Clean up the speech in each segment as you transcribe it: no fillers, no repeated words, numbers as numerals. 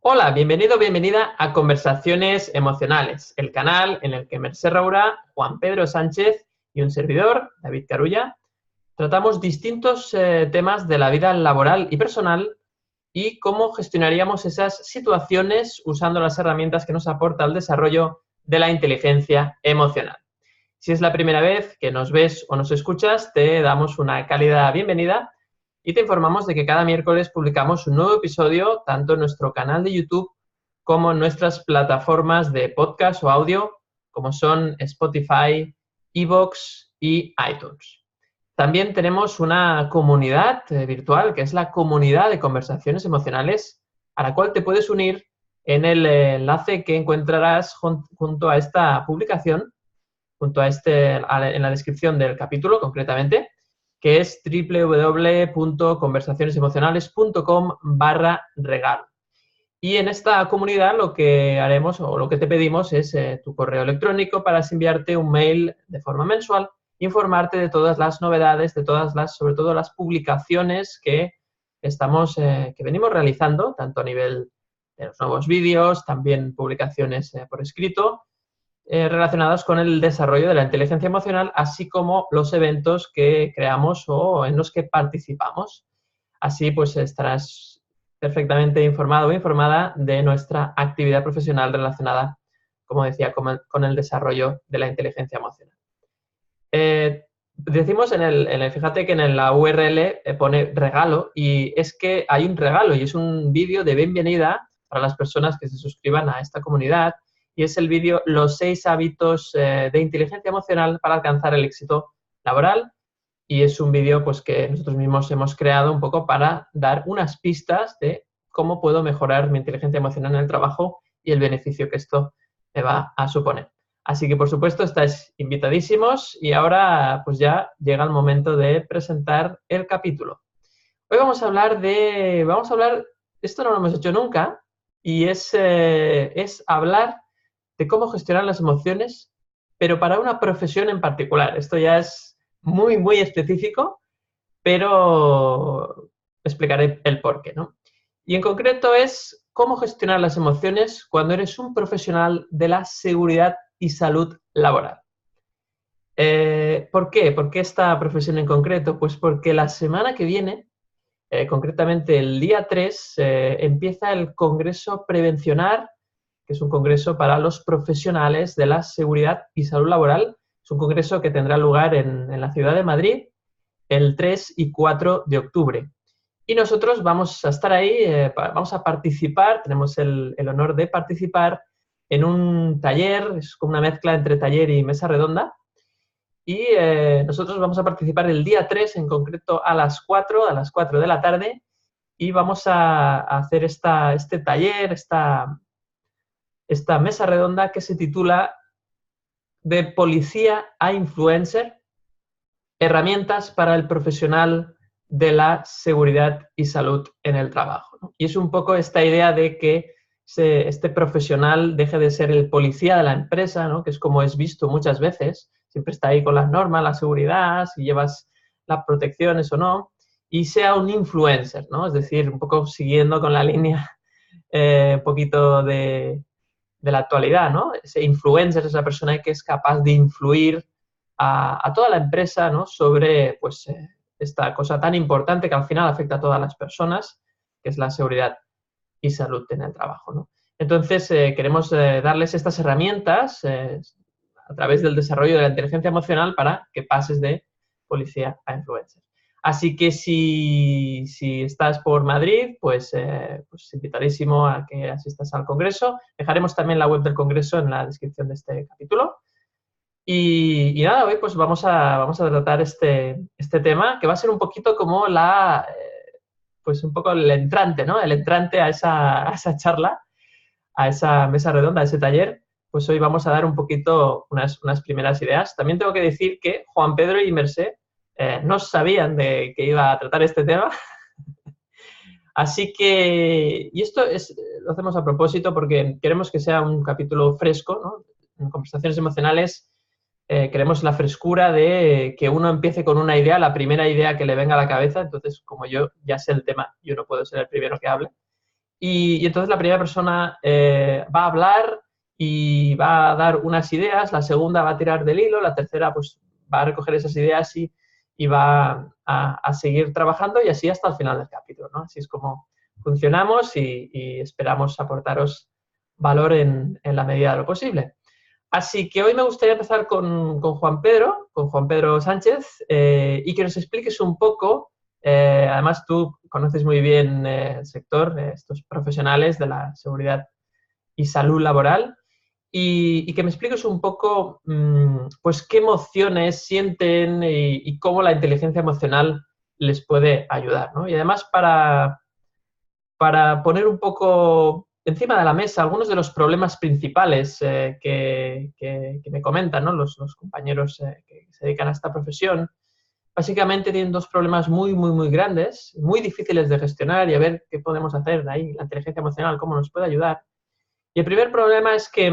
Hola, bienvenido, bienvenida a Conversaciones Emocionales, el canal en el que Mercè Roura, Juan Pedro Sánchez y un servidor, David Carulla, tratamos distintos temas de la vida laboral y personal y cómo gestionaríamos esas situaciones usando las herramientas que nos aporta el desarrollo de la inteligencia emocional. Si es la primera vez que nos ves o nos escuchas, te damos una cálida bienvenida y te informamos de que cada miércoles publicamos un nuevo episodio tanto en nuestro canal de YouTube como en nuestras plataformas de podcast o audio, como son Spotify, iVoox y iTunes. También tenemos una comunidad virtual, que es la comunidad de conversaciones emocionales, a la cual te puedes unir en el enlace que encontrarás junto a esta publicación, en la descripción del capítulo concretamente, que es www.conversacionesemocionales.com/regalo. Y en esta comunidad lo que haremos o lo que te pedimos es tu correo electrónico para enviarte un mail de forma mensual, informarte de todas las novedades, sobre todo las publicaciones que venimos realizando, tanto a nivel de los nuevos vídeos, también publicaciones por escrito, relacionadas con el desarrollo de la inteligencia emocional, así como los eventos que creamos o en los que participamos. Así pues estarás perfectamente informado o informada de nuestra actividad profesional relacionada, como decía, con el desarrollo de la inteligencia emocional. Decimos fíjate que en la URL pone regalo, y es que hay un regalo y es un vídeo de bienvenida para las personas que se suscriban a esta comunidad, y es el vídeo Los 6 hábitos de inteligencia emocional para alcanzar el éxito laboral. Y es un vídeo pues, que nosotros mismos hemos creado un poco para dar unas pistas de cómo puedo mejorar mi inteligencia emocional en el trabajo y el beneficio que esto me va a suponer. Así que, por supuesto, estáis invitadísimos y ahora pues ya llega el momento de presentar el capítulo. Hoy vamos a hablar, esto no lo hemos hecho nunca, y es hablar de cómo gestionar las emociones, pero para una profesión en particular. Esto ya es muy, muy específico, pero explicaré el porqué, ¿no? Y en concreto es cómo gestionar las emociones cuando eres un profesional de la seguridad y salud laboral. ¿Por qué? ¿Por qué esta profesión en concreto? Pues porque la semana que viene, concretamente el día 3, empieza el Congreso Prevencionar, que es un congreso para los profesionales de la seguridad y salud laboral. Es un congreso que tendrá lugar en la ciudad de Madrid el 3 y 4 de octubre. Y nosotros vamos a estar ahí, vamos a participar, tenemos el honor de participar en un taller, es como una mezcla entre taller y mesa redonda. Y nosotros vamos a participar el día 3, en concreto a las 4 de la tarde, y vamos a hacer este taller, esta mesa redonda que se titula De policía a influencer, herramientas para el profesional de la seguridad y salud en el trabajo, ¿no? Y es un poco esta idea de que este profesional deje de ser el policía de la empresa, ¿no? Que es como es visto muchas veces, siempre está ahí con las normas, la seguridad, si llevas las protecciones o no, y sea un influencer, ¿no? Es decir, un poco siguiendo con la línea un poquito de la actualidad, ¿no? Ese influencer es la persona que es capaz de influir a toda la empresa, ¿no? Sobre pues, esta cosa tan importante que al final afecta a todas las personas, que es la seguridad y salud en el trabajo, ¿no? Entonces, queremos darles estas herramientas a través del desarrollo de la inteligencia emocional para que pases de policía a influencer. Así que si estás por Madrid, pues invitadísimo a que asistas al Congreso. Dejaremos también la web del Congreso en la descripción de este capítulo. Y nada, hoy pues vamos a tratar este tema, que va a ser un poquito como pues un poco el entrante, ¿no? El entrante a esa charla, a esa mesa redonda, a ese taller. Pues hoy vamos a dar un poquito unas primeras ideas. También tengo que decir que Juan Pedro y Mercè no sabían de que iba a tratar este tema. Así que, y esto lo hacemos a propósito porque queremos que sea un capítulo fresco, ¿no? En Conversaciones Emocionales queremos la frescura de que uno empiece con una idea, la primera idea que le venga a la cabeza. Entonces, como yo ya sé el tema, yo no puedo ser el primero que hable. y entonces la primera persona va a hablar y va a dar unas ideas, la segunda va a tirar del hilo, la tercera pues va a recoger esas ideas y va a seguir trabajando y así hasta el final del capítulo, ¿no? Así es como funcionamos y esperamos aportaros valor en la medida de lo posible. Así que hoy me gustaría empezar con Juan Pedro Sánchez, y que nos expliques un poco, además tú conoces muy bien el sector, estos profesionales de la seguridad y salud laboral, y que me expliques un poco pues qué emociones sienten y cómo la inteligencia emocional les puede ayudar, ¿no? Y además para poner un poco encima de la mesa algunos de los problemas principales que me comentan, ¿no? Los compañeros que se dedican a esta profesión. Básicamente tienen dos problemas muy grandes, muy difíciles de gestionar y a ver qué podemos hacer ahí, la inteligencia emocional, cómo nos puede ayudar. Y el primer problema es que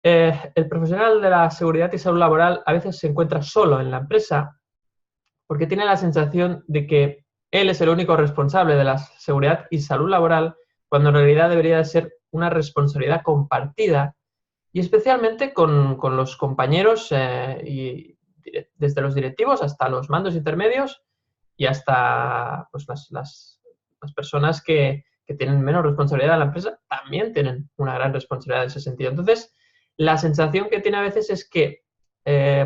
el profesional de la seguridad y salud laboral a veces se encuentra solo en la empresa porque tiene la sensación de que él es el único responsable de la seguridad y salud laboral, cuando en realidad debería de ser una responsabilidad compartida y especialmente con los compañeros desde los directivos hasta los mandos intermedios y hasta pues, las personas que tienen menos responsabilidad en la empresa también tienen una gran responsabilidad en ese sentido. Entonces, la sensación que tiene a veces es que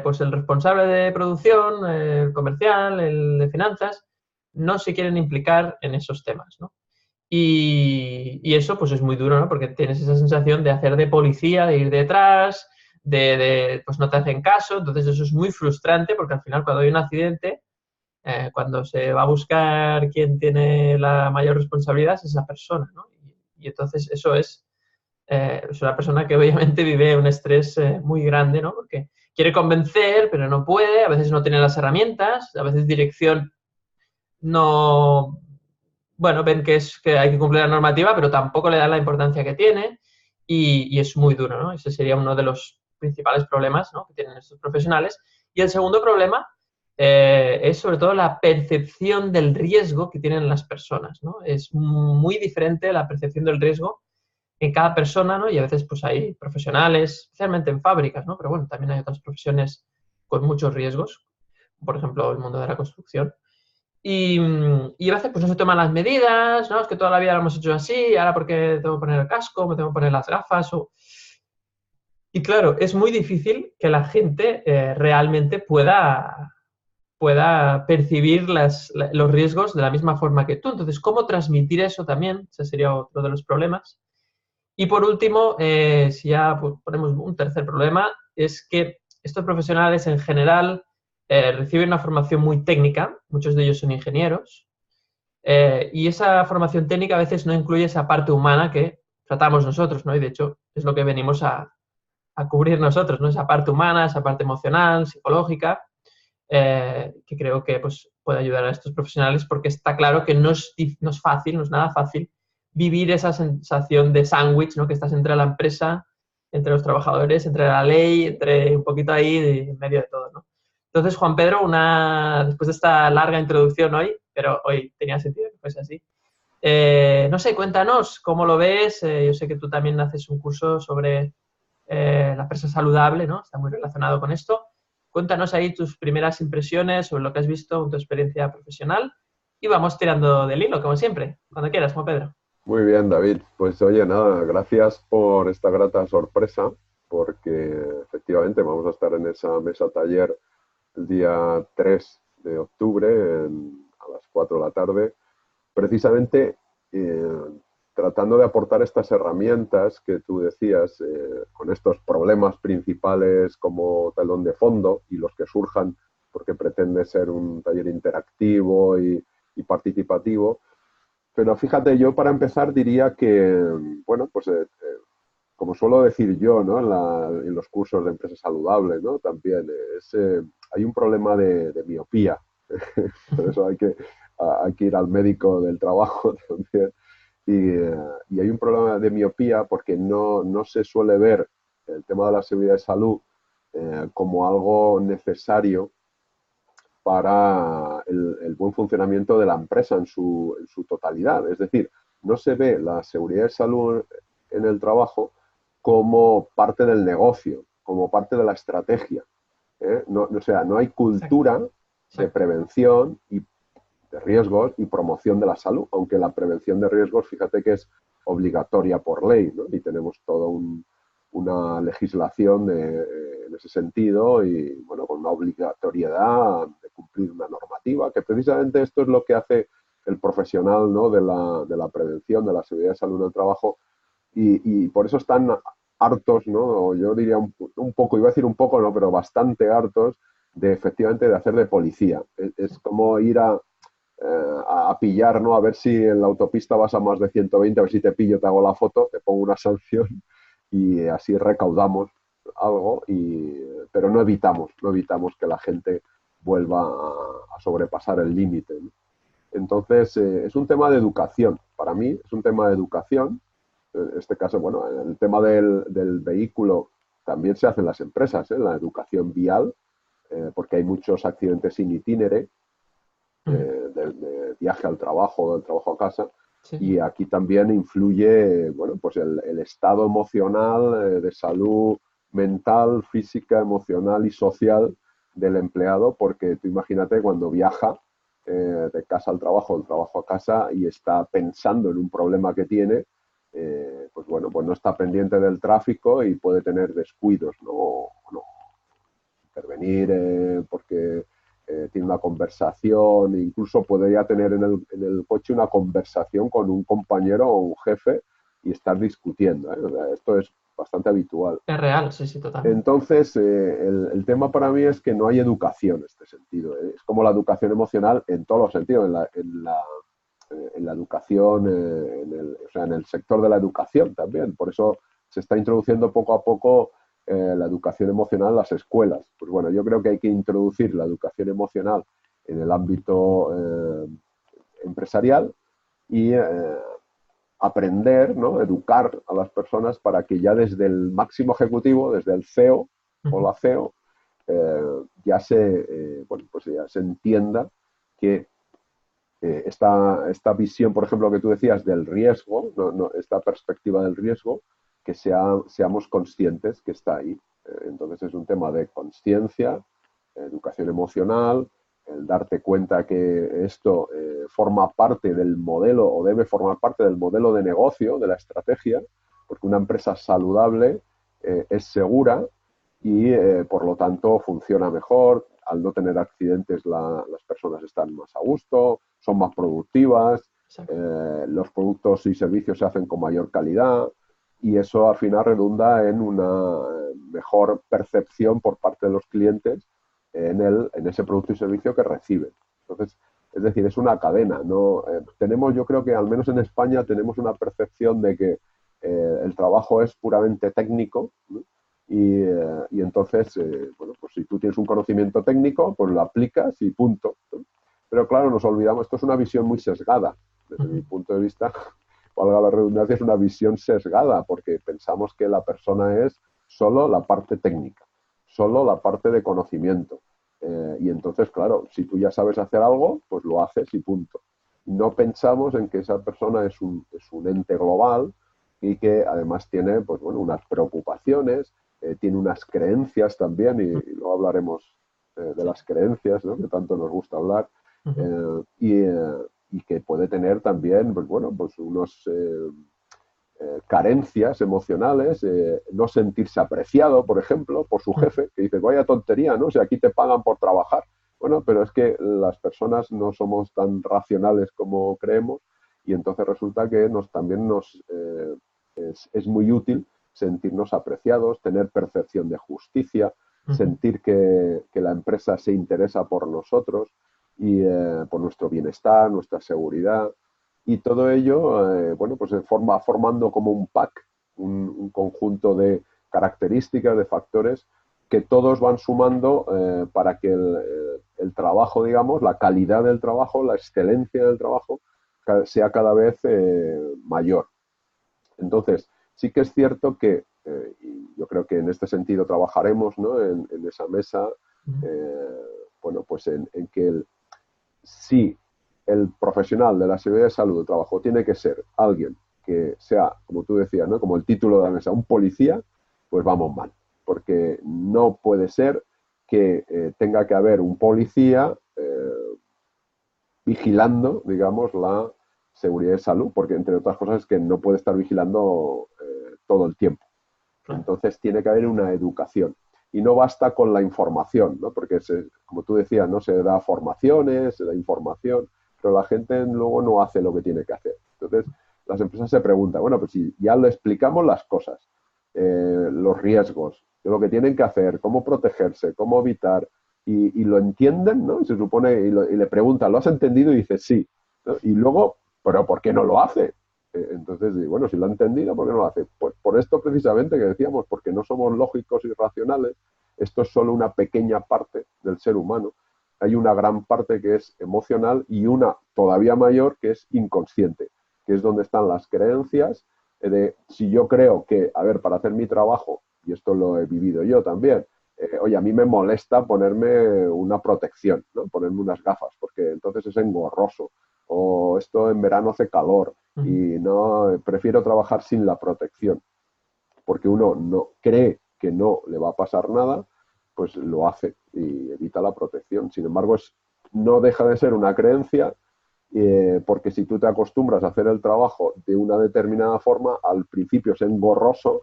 pues el responsable de producción, el comercial, el de finanzas, no se quieren implicar en esos temas, ¿no? Y eso pues es muy duro, ¿no? Porque tienes esa sensación de hacer de policía, de ir detrás, pues no te hacen caso, entonces eso es muy frustrante porque al final cuando hay un accidente, cuando se va a buscar quién tiene la mayor responsabilidad es esa persona, ¿no? Y entonces eso es una persona que obviamente vive un estrés muy grande, ¿no? Porque quiere convencer, pero no puede, a veces no tiene las herramientas, a veces dirección no, bueno, ven que hay que cumplir la normativa, pero tampoco le dan la importancia que tiene y es muy duro, ¿no? Ese sería uno de los principales problemas, ¿no? Que tienen estos profesionales. Y el segundo problema es sobre todo la percepción del riesgo que tienen las personas, ¿no? Es muy diferente la percepción del riesgo en cada persona, ¿no? Y a veces pues hay profesionales, especialmente en fábricas, ¿no? Pero bueno, también hay otras profesiones con muchos riesgos, por ejemplo, el mundo de la construcción. Y a veces pues no se toman las medidas, ¿no? Es que toda la vida lo hemos hecho así, ahora porque tengo que poner el casco, me tengo que poner las gafas. Y claro, es muy difícil que la gente realmente pueda percibir los riesgos de la misma forma que tú. Entonces, ¿cómo transmitir eso también? Ese sería otro de los problemas. Y por último, si ya pues, ponemos un tercer problema, es que estos profesionales en general reciben una formación muy técnica, muchos de ellos son ingenieros, y esa formación técnica a veces no incluye esa parte humana que tratamos nosotros, ¿no? Y de hecho es lo que venimos a cubrir nosotros, ¿no? Esa parte humana, esa parte emocional, psicológica, que creo que pues, puede ayudar a estos profesionales porque está claro que no es fácil, no es nada fácil vivir esa sensación de sándwich, ¿no? Que estás entre la empresa, entre los trabajadores, entre la ley, entre un poquito ahí en medio de todo, ¿no? Entonces, Juan Pedro, después de esta larga introducción hoy, pero hoy tenía sentido que fuese así, no sé, cuéntanos cómo lo ves. Yo sé que tú también haces un curso sobre la empresa saludable, ¿no? Está muy relacionado con esto. Cuéntanos ahí tus primeras impresiones sobre lo que has visto en tu experiencia profesional y vamos tirando del hilo, como siempre. Cuando quieras, Juan Pedro. Muy bien, David. Pues oye, nada, gracias por esta grata sorpresa, porque efectivamente vamos a estar en esa mesa taller el día 3 de octubre a las 4 de la tarde, precisamente eh, tratando de aportar estas herramientas que tú decías, con estos problemas principales como telón de fondo y los que surjan porque pretende ser un taller interactivo y participativo. Pero fíjate, yo para empezar diría que, bueno, pues como suelo decir yo, ¿no? En los cursos de empresa saludable, ¿no? También hay un problema de miopía. Por eso hay que ir al médico del trabajo también. Y hay un problema de miopía porque no se suele ver el tema de la seguridad de salud como algo necesario para el buen funcionamiento de la empresa en su totalidad. Es decir, no se ve la seguridad y salud en el trabajo como parte del negocio, como parte de la estrategia. No, o sea, no hay Exacto, cultura de exacto. prevención y de riesgos y promoción de la salud, aunque la prevención de riesgos, fíjate que es obligatoria por ley, ¿no? Y tenemos toda una legislación en ese sentido y, bueno, con una obligatoriedad de cumplir una normativa, que precisamente esto es lo que hace el profesional, ¿no? de la prevención, de la seguridad y salud del trabajo, y por eso están hartos, ¿no? Yo diría un poco, iba a decir un poco, no, pero bastante hartos de efectivamente de hacer de policía. Es como ir a pillar, ¿no? A ver si en la autopista vas a más de 120, a ver si te pillo, te hago la foto, te pongo una sanción y así recaudamos algo, pero no evitamos que la gente vuelva a sobrepasar el límite, ¿no? Entonces, es un tema de educación. Para mí es un tema de educación. En este caso, bueno, el tema del vehículo también se hace en las empresas, ¿eh? La educación vial, porque hay muchos accidentes in itinere, Ujú. de viaje al trabajo, del trabajo a casa, Sí, y sí. aquí también influye, bueno, pues el estado emocional, de salud mental, física, emocional y social del empleado, porque tú imagínate cuando viaja de casa al trabajo, del trabajo a casa y está pensando en un problema que tiene, pues bueno, pues no está pendiente del tráfico y puede tener descuidos, ¿no? Intervenir porque tiene una conversación, incluso podría tener en el coche una conversación con un compañero o un jefe y estar discutiendo, ¿eh? O sea, esto es bastante habitual. Es real, sí, sí, totalmente. Entonces, el tema para mí es que no hay educación en este sentido. Es como la educación emocional en todos los sentidos, en la educación, o sea, en el sector de la educación también. Por eso se está introduciendo poco a poco la educación emocional en las escuelas. Pues bueno, yo creo que hay que introducir la educación emocional en el ámbito empresarial y aprender, ¿no? Educar a las personas para que ya desde el máximo ejecutivo, desde el CEO o Ujú. la CEO, bueno, pues ya se entienda que esta visión, por ejemplo, que tú decías del riesgo, esta perspectiva del riesgo, que seamos conscientes que está ahí. Entonces es un tema de conciencia, educación emocional, el darte cuenta que esto forma parte del modelo o debe formar parte del modelo de negocio, de la estrategia, porque una empresa saludable es segura y por lo tanto funciona mejor. Al no tener accidentes las personas están más a gusto, son más productivas, Exacto. los productos y servicios se hacen con mayor calidad y eso al final redunda en una mejor percepción por parte de los clientes en ese producto y servicio que reciben. Entonces, es decir, es una cadena. ¿No? Yo creo que al menos en España tenemos una percepción de que el trabajo es puramente técnico, ¿no? Y entonces, bueno, pues si tú tienes un conocimiento técnico, pues lo aplicas y punto, ¿no? Pero claro, nos olvidamos, esto es una visión muy sesgada, desde mi Ujú. punto de vista, valga la redundancia, es una visión sesgada, porque pensamos que la persona es solo la parte técnica, solo la parte de conocimiento. Y entonces, claro, si tú ya sabes hacer algo, pues lo haces y punto. No pensamos en que esa persona es un ente global y que además tiene, pues bueno, unas preocupaciones, tiene unas creencias también, y luego hablaremos de Sí. las creencias, ¿no? Que tanto nos gusta hablar, Ujú. y que puede tener también, pues bueno, pues unos carencias emocionales, no sentirse apreciado, por ejemplo, por su Ujú. jefe, que dice, vaya tontería, ¿no? O sea, aquí te pagan por trabajar. Bueno, pero es que las personas no somos tan racionales como creemos y entonces resulta que es muy útil sentirnos apreciados, tener percepción de justicia, Ujú. sentir que la empresa se interesa por nosotros y por nuestro bienestar, nuestra seguridad. Y todo ello, bueno, pues se forma formando como un pack, un conjunto de características, de factores que todos van sumando para que el trabajo, digamos, la calidad del trabajo, la excelencia del trabajo sea cada vez mayor. Entonces, sí que es cierto que, y yo creo que en este sentido trabajaremos, ¿no? En esa mesa, Ujú. eh, bueno, pues en que sí, el profesional de la seguridad de salud de trabajo tiene que ser alguien que sea, como tú decías, ¿no? Como el título de la mesa, un policía, pues vamos mal. Porque no puede ser que tenga que haber un policía vigilando, digamos, la seguridad de salud, porque entre otras cosas es que no puede estar vigilando todo el tiempo. Entonces tiene que haber una educación. Y no basta con la información, ¿no? Porque, como tú decías, ¿no? Se da formaciones, se da información, pero la gente luego no hace lo que tiene que hacer. Entonces, las empresas se preguntan, bueno, pues si ya le explicamos las cosas, los riesgos, lo que tienen que hacer, cómo protegerse, cómo evitar, y lo entienden, ¿no? Y se supone, y le preguntan, ¿lo has entendido? Y dice, sí. ¿No? Y luego, ¿pero por qué no lo hace? Entonces, bueno, si lo ha entendido, ¿por qué no lo hace? Pues por esto precisamente que decíamos, porque no somos lógicos y racionales, esto es solo una pequeña parte del ser humano. Hay una gran parte que es emocional y una todavía mayor que es inconsciente, que es donde están las creencias de si yo creo que, a ver, para hacer mi trabajo, y esto lo he vivido yo también, oye, a mí me molesta ponerme una protección, ¿no? Ponerme unas gafas, porque entonces es engorroso, o esto en verano hace calor, y no prefiero trabajar sin la protección, porque uno no cree que no le va a pasar nada, pues lo hace y evita la protección. Sin embargo, no deja de ser una creencia, porque si tú te acostumbras a hacer el trabajo de una determinada forma, al principio es engorroso,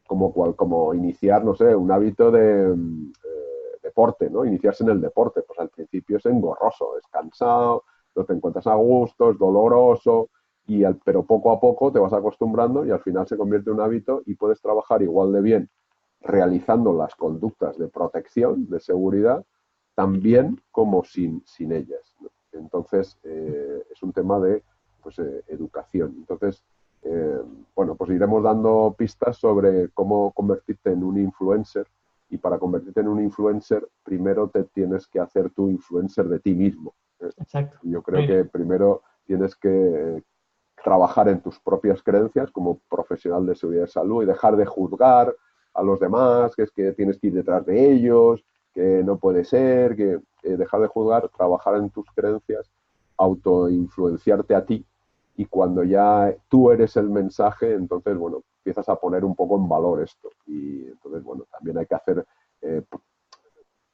como iniciar, no sé, un hábito de deporte, ¿no? Iniciarse en el deporte, pues al principio es engorroso, es cansado, no te encuentras a gusto, es doloroso, pero poco a poco te vas acostumbrando y al final se convierte en un hábito y puedes trabajar igual de bien realizando las conductas de protección, de seguridad, también como sin ellas, ¿no? Entonces, es un tema de pues, educación. Entonces, eh, bueno, pues iremos dando pistas sobre cómo convertirte en un influencer, y para convertirte en un influencer, primero te tienes que hacer tu influencer de ti mismo, ¿eh? Exacto. Yo creo Muy que bien. primero tienes que trabajar en tus propias creencias como profesional de seguridad de salud y dejar de juzgar a los demás, que es que tienes que ir detrás de ellos, que no puede ser, que dejar de juzgar, trabajar en tus creencias, autoinfluenciarte a ti, y cuando ya tú eres el mensaje, entonces, bueno, empiezas a poner un poco en valor esto. Y entonces, bueno, también hay que eh,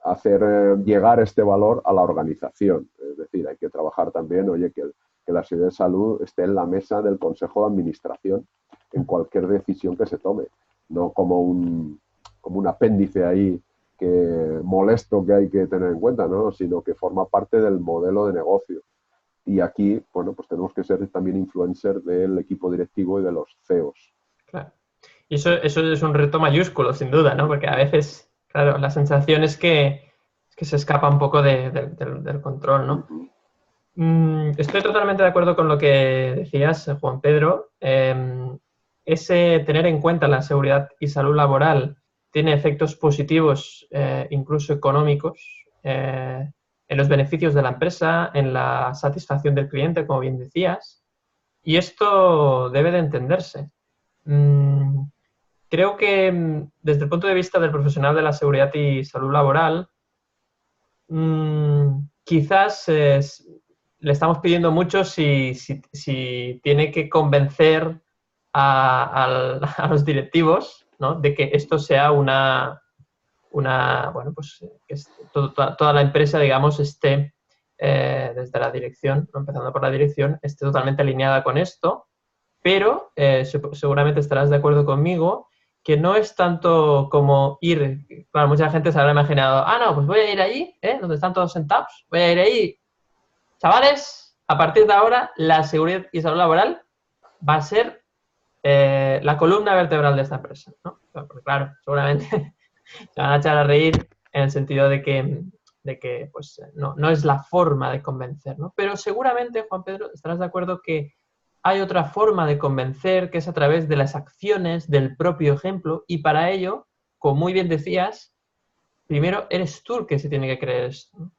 hacer llegar este valor a la organización. Es decir, hay que trabajar también, oye, que la seguridad de salud esté en la mesa del Consejo de Administración en cualquier decisión que se tome, no como un apéndice ahí que molesto que hay que tener en cuenta, ¿no? Sino que forma parte del modelo de negocio. Y aquí, bueno, pues tenemos que ser también influencer del equipo directivo y de los CEOs. Claro. Y eso es un reto mayúsculo, sin duda, ¿no? Porque a veces, claro, la sensación es que se escapa un poco del control, ¿no? Uh-huh. Estoy totalmente de acuerdo con lo que decías, Juan Pedro. Ese tener en cuenta la seguridad y salud laboral tiene efectos positivos, incluso económicos, en los beneficios de la empresa, en la satisfacción del cliente, como bien decías. Y esto debe de entenderse. Mm, Creo que desde el punto de vista del profesional de la seguridad y salud laboral, quizás le estamos pidiendo mucho si tiene que convencer a los directivos, ¿no? De que esto sea bueno, pues que toda la empresa, digamos, esté desde la dirección, ¿no? Empezando por la dirección, esté totalmente alineada con esto, pero seguramente estarás de acuerdo conmigo que no es tanto como ir, claro, mucha gente se habrá imaginado, no, pues voy a ir allí, donde están todos sentados, voy a ir ahí, chavales, a partir de ahora la seguridad y salud laboral va a ser la columna vertebral de esta empresa, ¿no? Porque, claro, seguramente se van a echar a reír en el sentido de que pues, no es la forma de convencer, ¿no? Pero seguramente, Juan Pedro, estarás de acuerdo que hay otra forma de convencer que es a través de las acciones, del propio ejemplo, y para ello, como muy bien decías, primero eres tú el que se tiene que creer esto, ¿no?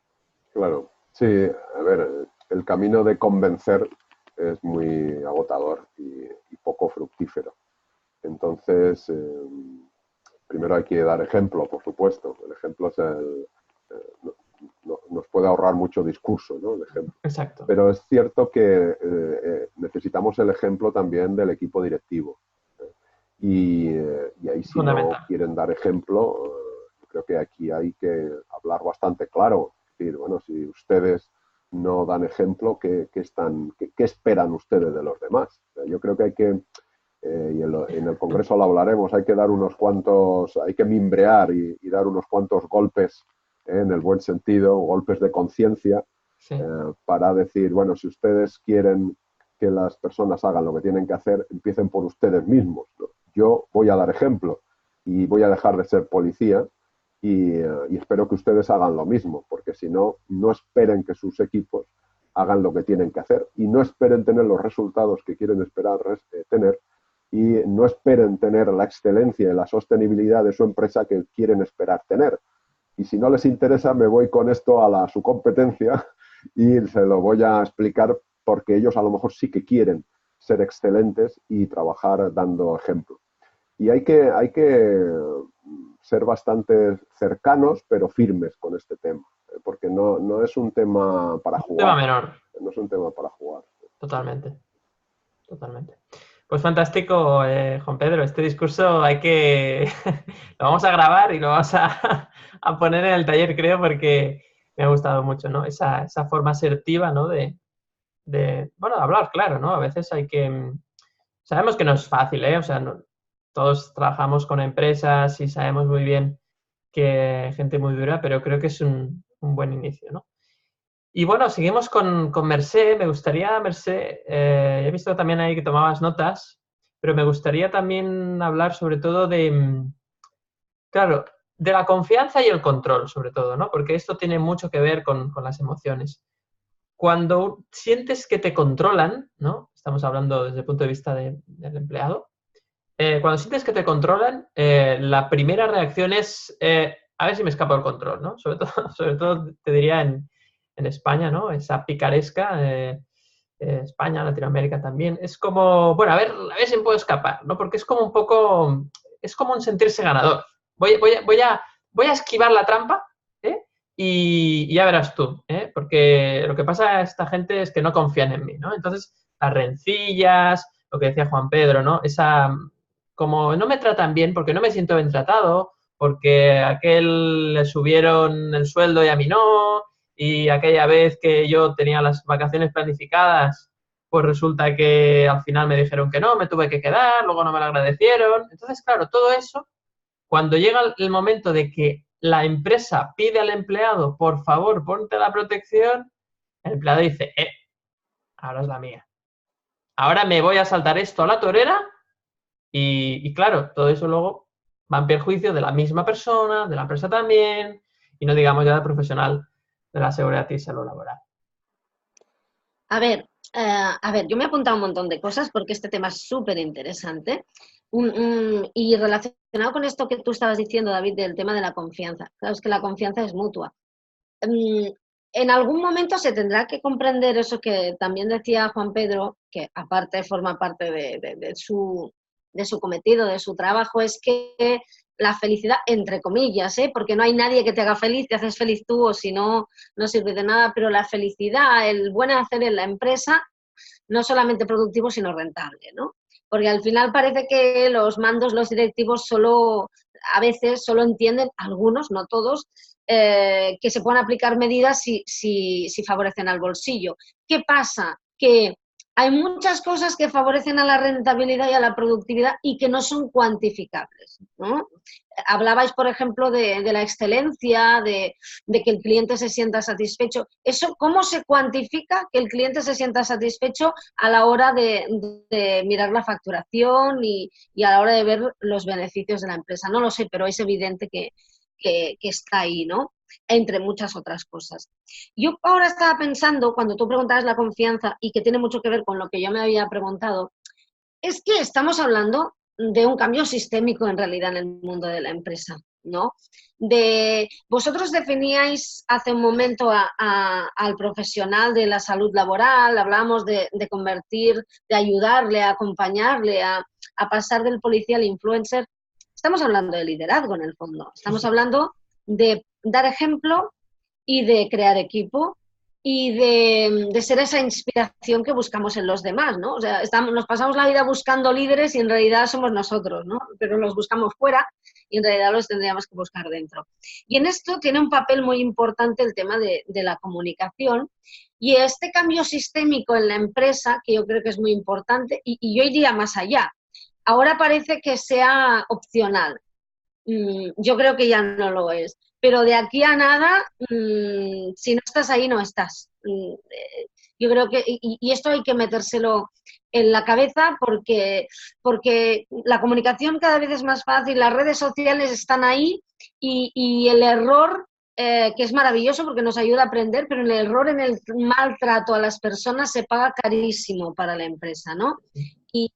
Claro, sí, a ver, el camino de convencer es muy agotador y poco fructífero. Entonces, primero hay que dar ejemplo, por supuesto. El ejemplo es nos puede ahorrar mucho discurso, ¿no? El ejemplo. Exacto. Pero es cierto que necesitamos el ejemplo también del equipo directivo. Y ahí si no Fundamental. quieren dar ejemplo, creo que aquí hay que hablar bastante claro. Es decir, bueno, si ustedes no dan ejemplo, ¿qué esperan ustedes de los demás? Yo creo que hay que, y en el Congreso lo hablaremos, hay que dar unos cuantos, hay que mimbrear y dar unos cuantos golpes, en el buen sentido, golpes de conciencia, Sí. para decir, bueno, si ustedes quieren que las personas hagan lo que tienen que hacer, empiecen por ustedes mismos, ¿no? Yo voy a dar ejemplo y voy a dejar de ser policía y espero que ustedes hagan lo mismo, porque si no, no esperen que sus equipos hagan lo que tienen que hacer y no esperen tener los resultados que quieren esperar tener y no esperen tener la excelencia y la sostenibilidad de su empresa que quieren esperar tener. Y si no les interesa, me voy con esto a su competencia y se lo voy a explicar porque ellos a lo mejor sí que quieren ser excelentes y trabajar dando ejemplo. Y hay que ser bastante cercanos, pero firmes con este tema, porque no es un tema para Un tema jugar. menor. No es un tema para jugar. Totalmente. Totalmente. Pues fantástico, Juan Pedro. Este discurso hay que... lo vamos a grabar y lo vamos a poner en el taller, creo, porque me ha gustado mucho, ¿no? Esa forma asertiva, ¿no? Bueno, hablar claro, ¿no? A veces hay que... Sabemos que no es fácil, ¿eh? O sea, todos trabajamos con empresas y sabemos muy bien que hay gente muy dura, pero creo que es un buen inicio, ¿no? Y bueno, seguimos con Mercé. Me gustaría, Mercé, he visto también ahí que tomabas notas, pero me gustaría también hablar sobre todo claro, de la confianza y el control, sobre todo, ¿no? Porque esto tiene mucho que ver con las emociones. Cuando sientes que te controlan, ¿no? Estamos hablando desde el punto de vista del empleado. Cuando sientes que te controlan, la primera reacción es a ver si me escapo del control, ¿no? Sobre todo te diría en España, ¿no? Esa picaresca, España, Latinoamérica también. Es como, bueno, a ver si me puedo escapar, ¿no? Porque es como un poco, es como un sentirse ganador. Voy a esquivar la trampa, ¿eh? Y ya verás tú, ¿eh? Porque lo que pasa a esta gente es que no confían en mí, ¿no? Entonces, las rencillas, lo que decía Juan Pedro, ¿no? Como no me tratan bien porque no me siento bien tratado, porque a aquel le subieron el sueldo y a mí no, y aquella vez que yo tenía las vacaciones planificadas, pues resulta que al final me dijeron que no, me tuve que quedar, luego no me lo agradecieron. Entonces, claro, todo eso, cuando llega el momento de que la empresa pide al empleado, por favor, ponte la protección, el empleado dice, ahora es la mía. Ahora me voy a saltar esto a la torera y claro, todo eso luego va en perjuicio de la misma persona, de la empresa también, y no digamos ya del profesional de la seguridad y salud laboral. Yo me he apuntado un montón de cosas porque este tema es súper interesante. Y relacionado con esto que tú estabas diciendo, David, del tema de la confianza. Claro, es que la confianza es mutua. En algún momento se tendrá que comprender eso que también decía Juan Pedro, que aparte forma parte de su cometido, de su trabajo, es que la felicidad, entre comillas, porque no hay nadie que te haga feliz, te haces feliz tú o si no, no sirve de nada, pero la felicidad, el buen hacer en la empresa, no solamente productivo, sino rentable, ¿no? Porque al final parece que los mandos, los directivos a veces solo entienden, algunos, no todos, que se puedan aplicar medidas si favorecen al bolsillo. ¿Qué pasa? Que hay muchas cosas que favorecen a la rentabilidad y a la productividad y que no son cuantificables, ¿no? Hablabais, por ejemplo, de la excelencia, de que el cliente se sienta satisfecho. Eso, ¿cómo se cuantifica que el cliente se sienta satisfecho a la hora de mirar la facturación y a la hora de ver los beneficios de la empresa? No lo sé, pero es evidente que está ahí, ¿no? Entre muchas otras cosas. Yo ahora estaba pensando, cuando tú preguntabas la confianza, y que tiene mucho que ver con lo que yo me había preguntado, es que estamos hablando de un cambio sistémico en realidad en el mundo de la empresa, ¿no? Vosotros definíais hace un momento al profesional de la salud laboral, hablábamos de convertir, de ayudarle, a acompañarle, a pasar del policía al influencer. Estamos hablando de liderazgo en el fondo, estamos hablando de dar ejemplo y de crear equipo y de ser esa inspiración que buscamos en los demás, ¿no? O sea, nos pasamos la vida buscando líderes y en realidad somos nosotros, ¿no? Pero los buscamos fuera y en realidad los tendríamos que buscar dentro. Y en esto tiene un papel muy importante el tema de la comunicación y este cambio sistémico en la empresa, que yo creo que es muy importante, y yo iría más allá. Ahora parece que sea opcional. Yo creo que ya no lo es. Pero de aquí a nada, si no estás ahí, no estás. Yo creo que, y esto hay que metérselo en la cabeza porque la comunicación cada vez es más fácil, las redes sociales están ahí y el error, que es maravilloso porque nos ayuda a aprender, pero el error en el maltrato a las personas se paga carísimo para la empresa, ¿no? Y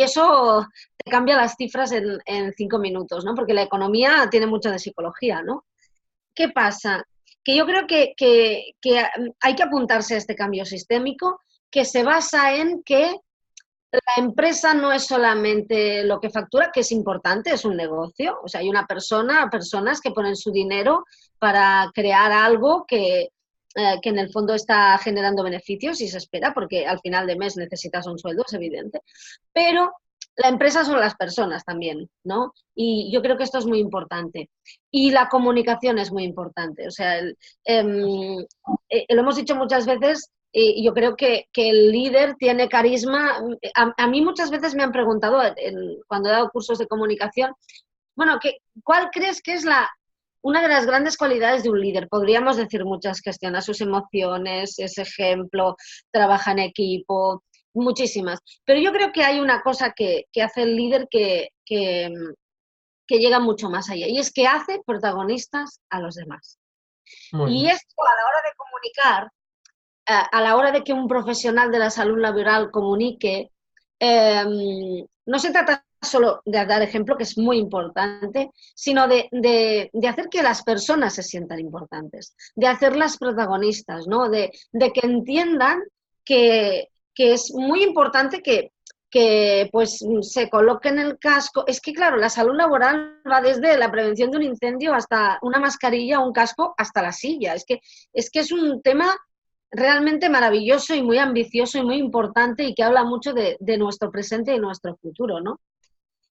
eso te cambia las cifras en 5 minutos, ¿no? Porque la economía tiene mucho de psicología, ¿no? ¿Qué pasa? Que yo creo que hay que apuntarse a este cambio sistémico que se basa en que la empresa no es solamente lo que factura, que es importante, es un negocio. O sea, hay personas que ponen su dinero para crear algo que en el fondo está generando beneficios y se espera, porque al final de mes necesitas un sueldo, es evidente. Pero la empresa son las personas también, ¿no? Y yo creo que esto es muy importante. Y la comunicación es muy importante. O sea, lo hemos dicho muchas veces, y yo creo que el líder tiene carisma. A mí muchas veces me han preguntado, cuando he dado cursos de comunicación, bueno, ¿cuál crees que es una de las grandes cualidades de un líder? Podríamos decir muchas, gestiona sus emociones, es ejemplo, trabaja en equipo, muchísimas. Pero yo creo que hay una cosa que hace el líder que llega mucho más allá, y es que hace protagonistas a los demás. Y esto, a la hora de comunicar, a la hora de que un profesional de la salud laboral comunique, no se trata solo de dar ejemplo, que es muy importante, sino de hacer que las personas se sientan importantes, de hacerlas protagonistas, ¿no? De que entiendan que es muy importante que pues se coloquen el casco. Es que, claro, la salud laboral va desde la prevención de un incendio hasta una mascarilla, un casco, hasta la silla. Es que es un tema realmente maravilloso y muy ambicioso y muy importante y que habla mucho de nuestro presente y nuestro futuro, ¿no?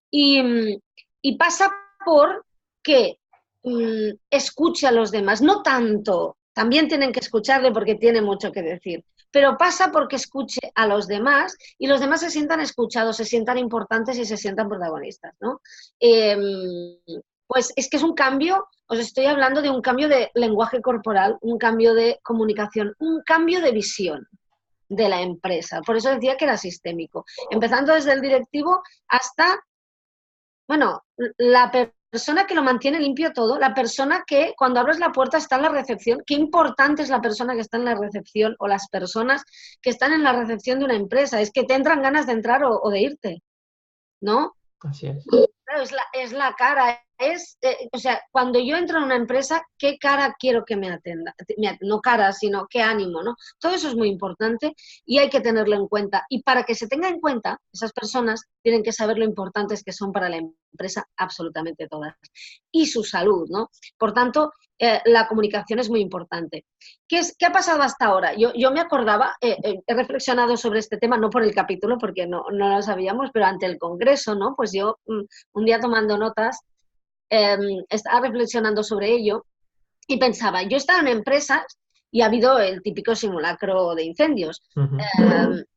Y pasa por que escuche a los demás, no tanto, también tienen que escucharle porque tiene mucho que decir, pero pasa porque escuche a los demás y los demás se sientan escuchados, se sientan importantes y se sientan protagonistas, ¿no? Pues es que es un cambio, os estoy hablando de un cambio de lenguaje corporal, un cambio de comunicación, un cambio de visión de la empresa. Por eso decía que era sistémico, empezando desde el directivo hasta, bueno, la persona que lo mantiene limpio todo, la persona que cuando abres la puerta está en la recepción. Qué importante es la persona que está en la recepción o las personas que están en la recepción de una empresa. Es que te entran ganas de entrar o de irte, ¿no? Así es. Claro, es la cara, o sea, cuando yo entro en una empresa, ¿qué cara quiero que me atienda? No cara, sino qué ánimo, ¿no? Todo eso es muy importante y hay que tenerlo en cuenta. Y para que se tenga en cuenta, esas personas tienen que saber lo importantes que son para la empresa absolutamente todas. Y su salud, ¿no? Por tanto, la comunicación es muy importante. ¿Qué ha pasado hasta ahora? Yo me acordaba, he reflexionado sobre este tema, no por el capítulo, porque no lo sabíamos, pero ante el Congreso, ¿no? Pues yo, un día tomando notas, estaba reflexionando sobre ello y pensaba, yo he estado en empresas y ha habido el típico simulacro de incendios.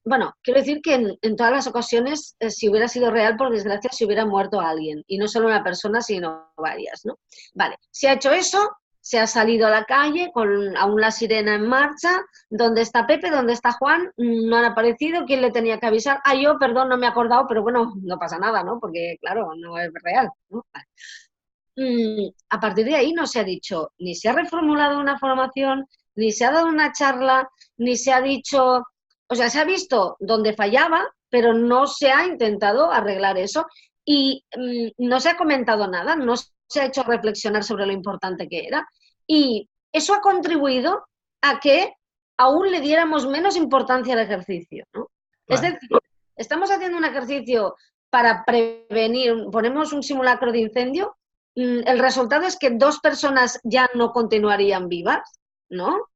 Bueno, quiero decir que en todas las ocasiones, si hubiera sido real, por desgracia, se hubiera muerto alguien, y no solo una persona, sino varias, ¿no? Vale, se ha hecho eso, se ha salido a la calle con aún la sirena en marcha. ¿Dónde está Pepe? ¿Dónde está Juan? No han aparecido. ¿Quién le tenía que avisar? Yo, perdón, no me he acordado, pero bueno, no pasa nada, ¿no? Porque, claro, no es real, ¿no? Vale. A partir de ahí no se ha dicho, ni se ha reformulado una formación, ni se ha dado una charla, ni se ha dicho, o sea, se ha visto dónde fallaba, pero no se ha intentado arreglar eso y no se ha comentado nada, no se ha hecho reflexionar sobre lo importante que era, y eso ha contribuido a que aún le diéramos menos importancia al ejercicio, ¿no? Claro. Es decir, estamos haciendo un ejercicio para prevenir, ponemos un simulacro de incendio, el resultado es que 2 personas ya no continuarían vivas, ¿no?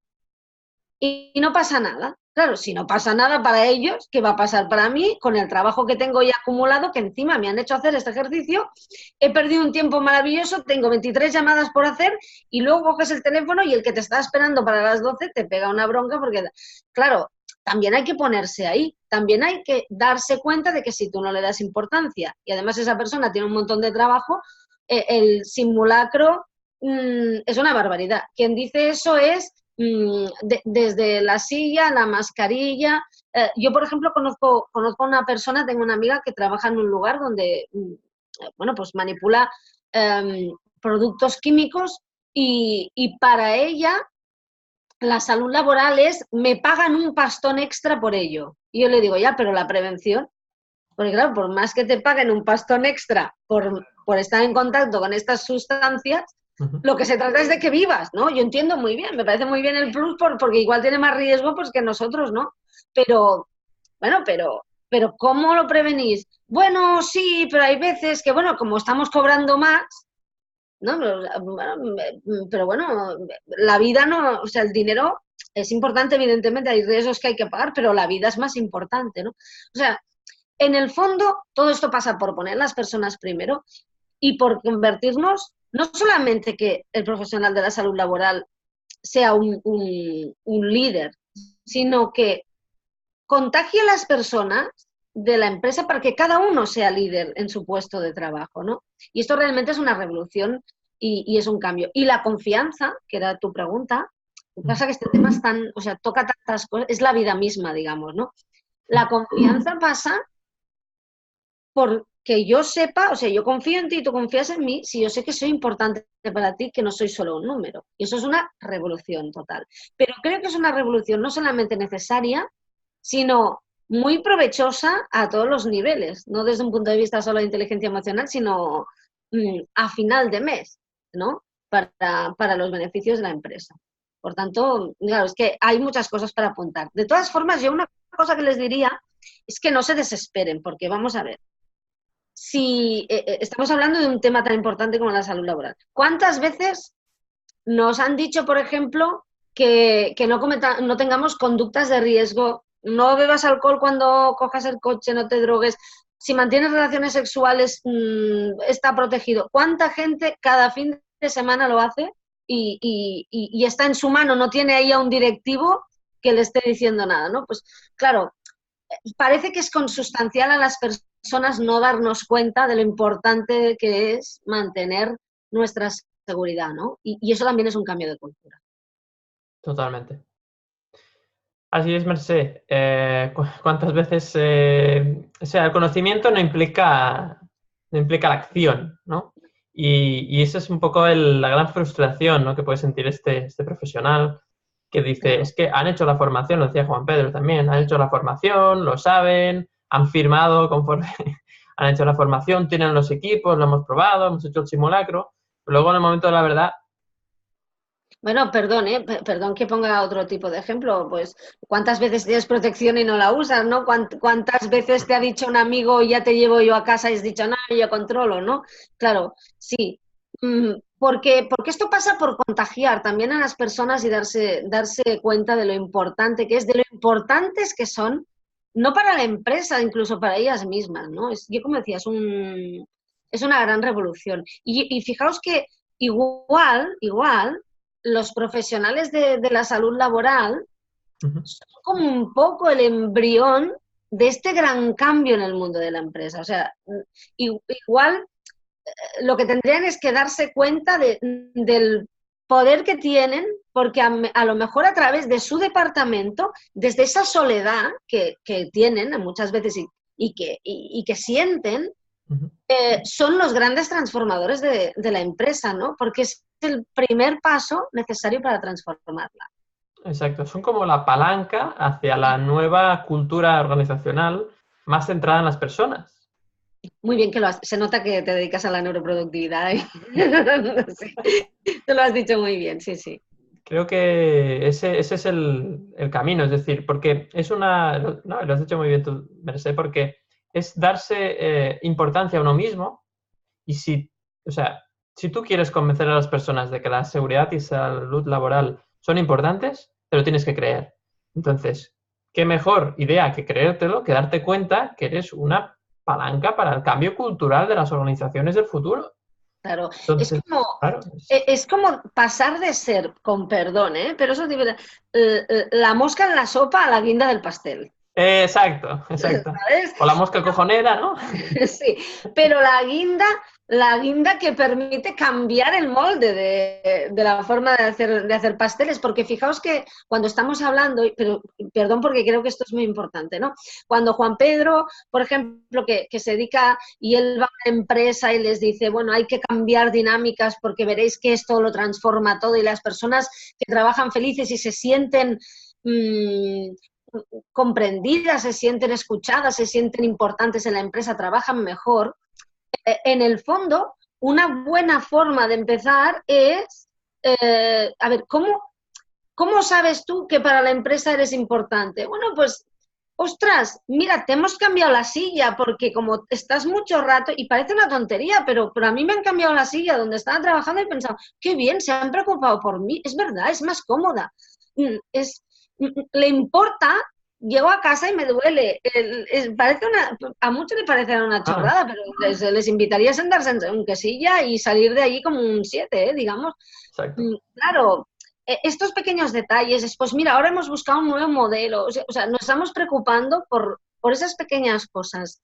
Y no pasa nada. Claro, si no pasa nada para ellos, ¿qué va a pasar para mí con el trabajo que tengo ya acumulado, que encima me han hecho hacer este ejercicio? He perdido un tiempo maravilloso, tengo 23 llamadas por hacer y luego coges el teléfono y el que te está esperando para las 12 te pega una bronca porque, claro, también hay que ponerse ahí, también hay que darse cuenta de que si tú no le das importancia y además esa persona tiene un montón de trabajo, el simulacro es una barbaridad. Quien dice eso es desde la silla, la mascarilla. Yo, por ejemplo, conozco a una persona, tengo una amiga que trabaja en un lugar donde, bueno, pues manipula productos químicos y para ella la salud laboral es, me pagan un pastón extra por ello. Y yo le digo, ya, pero la prevención, porque claro, por más que te paguen un pastón extra por estar en contacto con estas sustancias, lo que se trata es de que vivas, ¿no? Yo entiendo muy bien, me parece muy bien el plus porque igual tiene más riesgo pues, que nosotros, ¿no? Pero, bueno, pero ¿cómo lo prevenís? Bueno, sí, pero hay veces que, bueno, como estamos cobrando más, ¿no? Pero bueno, la vida no, o sea, el dinero es importante, evidentemente, hay riesgos que hay que pagar, pero la vida es más importante, ¿no? O sea, en el fondo, todo esto pasa por poner las personas primero y por convertirnos, no solamente que el profesional de la salud laboral sea un líder, sino que contagie a las personas de la empresa para que cada uno sea líder en su puesto de trabajo, ¿no? Y esto realmente es una revolución y es un cambio. Y la confianza, que era tu pregunta, lo que pasa es que este tema es tan, o sea, toca tantas cosas, es la vida misma, digamos, ¿no? La confianza pasa porque yo sepa, o sea, yo confío en ti y tú confías en mí, si yo sé que soy importante para ti, que no soy solo un número. Y eso es una revolución total. Pero creo que es una revolución no solamente necesaria, sino muy provechosa a todos los niveles, no desde un punto de vista solo de inteligencia emocional, sino a final de mes, ¿no? Para los beneficios de la empresa. Por tanto, claro, es que hay muchas cosas para apuntar. De todas formas, yo una cosa que les diría es que no se desesperen, porque vamos a ver, si estamos hablando de un tema tan importante como la salud laboral, ¿cuántas veces nos han dicho, por ejemplo, que no tengamos conductas de riesgo? No bebas alcohol cuando cojas el coche, no te drogues. Si mantienes relaciones sexuales, está protegido. ¿Cuánta gente cada fin de semana lo hace y está en su mano? No tiene ahí a un directivo que le esté diciendo nada, ¿no? Pues claro, parece que es consustancial a las personas no darnos cuenta de lo importante que es mantener nuestra seguridad, ¿no? Y eso también es un cambio de cultura. Totalmente. Así es, Mercé. ¿Cuántas veces o sea, el conocimiento no implica la acción, ¿no? Y esa es un poco la gran frustración, ¿no? Que puede sentir este profesional que dice, Claro. es que han hecho la formación, lo decía Juan Pedro también, han hecho la formación, lo saben, han firmado conforme han hecho la formación, tienen los equipos, lo hemos probado, hemos hecho el simulacro, pero luego en el momento de la verdad. Bueno, perdón, perdón que ponga otro tipo de ejemplo. Pues, ¿cuántas veces tienes protección y no la usas, no? ¿Cuántas veces te ha dicho un amigo, ya te llevo yo a casa y has dicho, no, yo controlo, ¿no? Claro, sí. Porque esto pasa por contagiar también a las personas y darse cuenta de lo importante que es, de lo importantes que son, no para la empresa, incluso para ellas mismas, ¿no? Yo como decía, es una gran revolución. Y fijaos que igual, los profesionales de la salud laboral son como un poco el embrión de este gran cambio en el mundo de la empresa. O sea, igual lo que tendrían es que darse cuenta del poder que tienen, porque a lo mejor a través de su departamento, desde esa soledad que tienen muchas veces y que sienten, son los grandes transformadores de la empresa, ¿no? Porque es el primer paso necesario para transformarla. Exacto, son como la palanca hacia la nueva cultura organizacional más centrada en las personas. Muy bien que se nota que te dedicas a la neuroproductividad. Sí, te lo has dicho muy bien, sí, sí. Creo que ese es el camino, es decir, porque es no, lo has dicho muy bien tú, Mercé, porque es darse importancia a uno mismo y si, o sea, si tú quieres convencer a las personas de que la seguridad y salud laboral son importantes, te lo tienes que creer. Entonces, qué mejor idea que creértelo que darte cuenta que eres una palanca para el cambio cultural de las organizaciones del futuro. Claro, Entonces, claro. es como pasar de ser, con perdón, pero eso es la mosca en la sopa a la guinda del pastel. Exacto, exacto. ¿Sabes? O la mosca cojonera, ¿no? Sí, pero la guinda que permite cambiar el molde de la forma de hacer pasteles, porque fijaos que cuando estamos hablando, pero perdón porque creo que esto es muy importante, ¿no? Cuando Juan Pedro, por ejemplo, que se dedica y él va a una empresa y les dice, bueno, hay que cambiar dinámicas porque veréis que esto lo transforma todo y las personas que trabajan felices y se sienten comprendidas, se sienten escuchadas, se sienten importantes en la empresa, trabajan mejor. En el fondo, una buena forma de empezar es, a ver, ¿cómo sabes tú que para la empresa eres importante? Bueno, pues, ostras, mira, te hemos cambiado la silla porque como estás mucho rato, y parece una tontería, pero a mí me han cambiado la silla donde estaba trabajando y he pensado, qué bien, se han preocupado por mí, es verdad, es más cómoda. Le importa, llego a casa y me duele. A muchos le parecerá una chorrada, pero les invitaría a sentarse en un quesilla y salir de allí como un 7, digamos. Exacto. Claro, estos pequeños detalles, pues mira, ahora hemos buscado un nuevo modelo, o sea nos estamos preocupando por esas pequeñas cosas.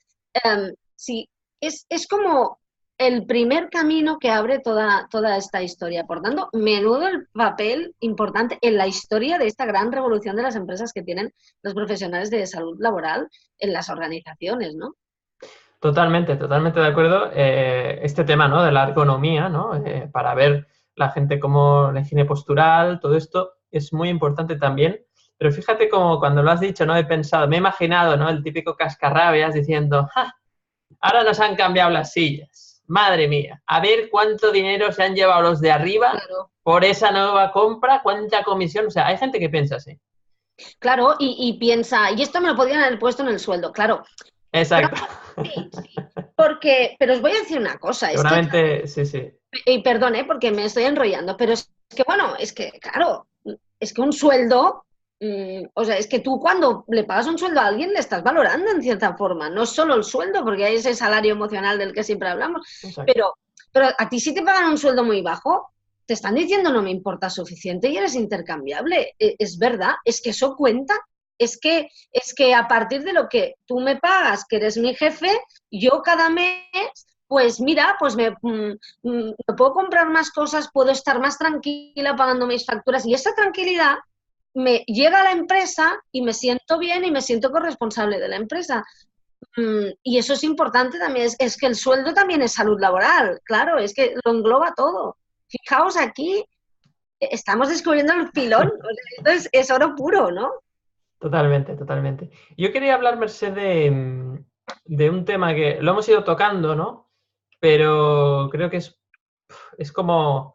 Sí, es como el primer camino que abre toda esta historia. Por tanto, menudo el papel importante en la historia de esta gran revolución de las empresas que tienen los profesionales de salud laboral en las organizaciones, ¿no? Totalmente, totalmente de acuerdo. Este tema, ¿no?, de la ergonomía, ¿no? Para ver la gente como la higiene postural, todo esto es muy importante también. Pero fíjate como cuando lo has dicho, ¿no? He pensado, me he imaginado, ¿no?, el típico cascarrabias diciendo, ¡ja! Ahora nos han cambiado las sillas. Madre mía, a ver cuánto dinero se han llevado los de arriba Claro. por esa nueva compra, cuánta comisión. O sea, hay gente que piensa así. Claro, y piensa, y esto me lo podrían haber puesto en el sueldo, claro. Exacto. Sí, porque, pero os voy a decir una cosa, es que, Seguramente, sí, sí. y perdón, porque me estoy enrollando, pero es que, bueno, es que, claro, es que un sueldo, o sea, es que tú cuando le pagas un sueldo a alguien le estás valorando en cierta forma, no solo el sueldo, porque hay ese salario emocional del que siempre hablamos, Exacto. pero a ti si te pagan un sueldo muy bajo, te están diciendo no me importa suficiente y eres intercambiable. Es verdad, es que eso cuenta. Es que a partir de lo que tú me pagas, que eres mi jefe, yo cada mes, pues mira, pues me puedo comprar más cosas, puedo estar más tranquila pagando mis facturas y esa tranquilidad me llega a la empresa y me siento bien y me siento corresponsable de la empresa. Y eso es importante también, es que el sueldo también es salud laboral, claro, es que lo engloba todo. Fijaos aquí, estamos descubriendo el filón, entonces es oro puro, ¿no? Totalmente, totalmente. Yo quería hablar, Merced, de un tema que lo hemos ido tocando, ¿no? Pero creo que es como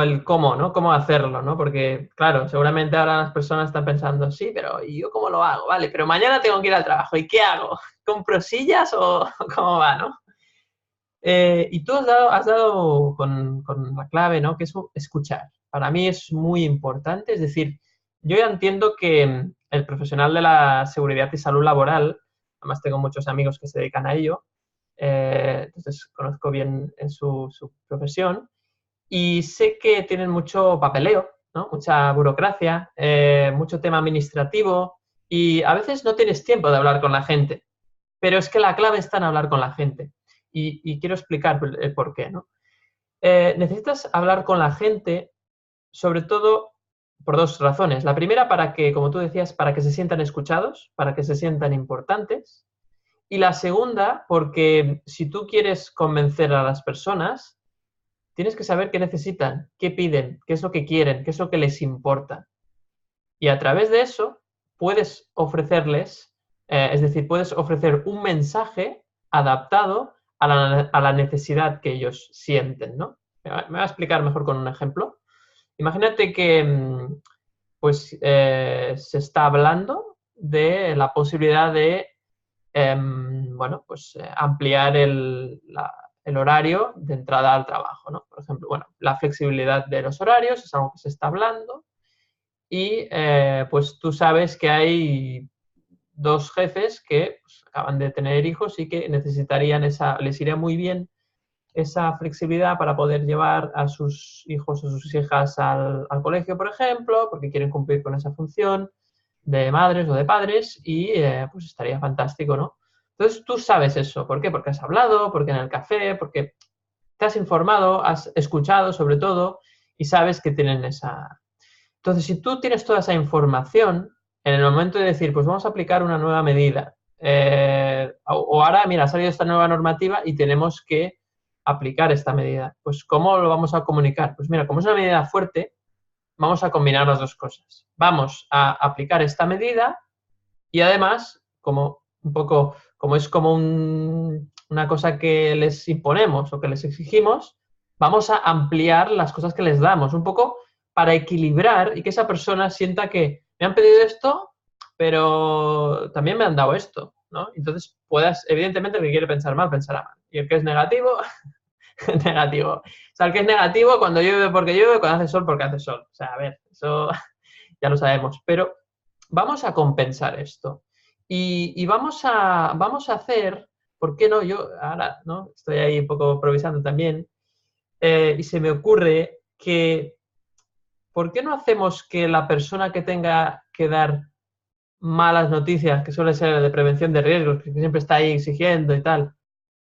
el cómo, ¿no? Cómo hacerlo, ¿no? Porque, claro, seguramente ahora las personas están pensando, sí, pero ¿y yo cómo lo hago? Vale, pero mañana tengo que ir al trabajo, ¿y qué hago? ¿Compro sillas o cómo va, no? Y tú has dado con la clave, ¿no? Que es escuchar. Para mí es muy importante, es decir, yo ya entiendo que el profesional de la seguridad y salud laboral, además tengo muchos amigos que se dedican a ello, entonces conozco bien su profesión y sé que tienen mucho papeleo, ¿no? Mucha burocracia, mucho tema administrativo y a veces no tienes tiempo de hablar con la gente, pero es que la clave está en hablar con la gente y quiero explicar el por qué, ¿no? Necesitas hablar con la gente sobre todo por dos razones. La primera, para que, como tú decías, para que se sientan escuchados, para que se sientan importantes. Y la segunda, porque si tú quieres convencer a las personas, tienes que saber qué necesitan, qué piden, qué es lo que quieren, qué es lo que les importa. Y a través de eso puedes ofrecerles, es decir, puedes ofrecer un mensaje adaptado a la necesidad que ellos sienten, ¿no? Me voy a explicar mejor con un ejemplo. Imagínate que pues, se está hablando de la posibilidad de bueno, pues, ampliar el horario de entrada al trabajo, ¿no? Por ejemplo, bueno, la flexibilidad de los horarios es algo que se está hablando y pues tú sabes que hay dos jefes que pues, acaban de tener hijos y que necesitarían les iría muy bien esa flexibilidad para poder llevar a sus hijos o sus hijas al colegio, por ejemplo, porque quieren cumplir con esa función de madres o de padres y pues estaría fantástico, ¿no? Entonces tú sabes eso. ¿Por qué? Porque has hablado, porque en el café, porque te has informado, has escuchado sobre todo y sabes que tienen esa... Entonces, si tú tienes toda esa información, en el momento de decir, pues vamos a aplicar una nueva medida, o ahora, mira, ha salido esta nueva normativa y tenemos que aplicar esta medida. Pues, ¿cómo lo vamos a comunicar? Pues mira, como es una medida fuerte, vamos a combinar las dos cosas. Vamos a aplicar esta medida y además, como un poco, como es como una cosa que les imponemos o que les exigimos, vamos a ampliar las cosas que les damos, un poco para equilibrar y que esa persona sienta que me han pedido esto, pero también me han dado esto, ¿no? Entonces, evidentemente, el que quiere pensar mal, pensará mal. Y el que es negativo, negativo. O sea, el que es negativo, cuando llueve porque llueve, cuando hace sol porque hace sol. O sea, a ver, eso ya lo sabemos. Pero vamos a compensar esto. Y vamos a hacer, ¿por qué no? Yo ahora, ¿no? Estoy ahí un poco improvisando también. Y se me ocurre que, ¿por qué no hacemos que la persona que tenga que dar malas noticias, que suele ser de prevención de riesgos, que siempre está ahí exigiendo y tal,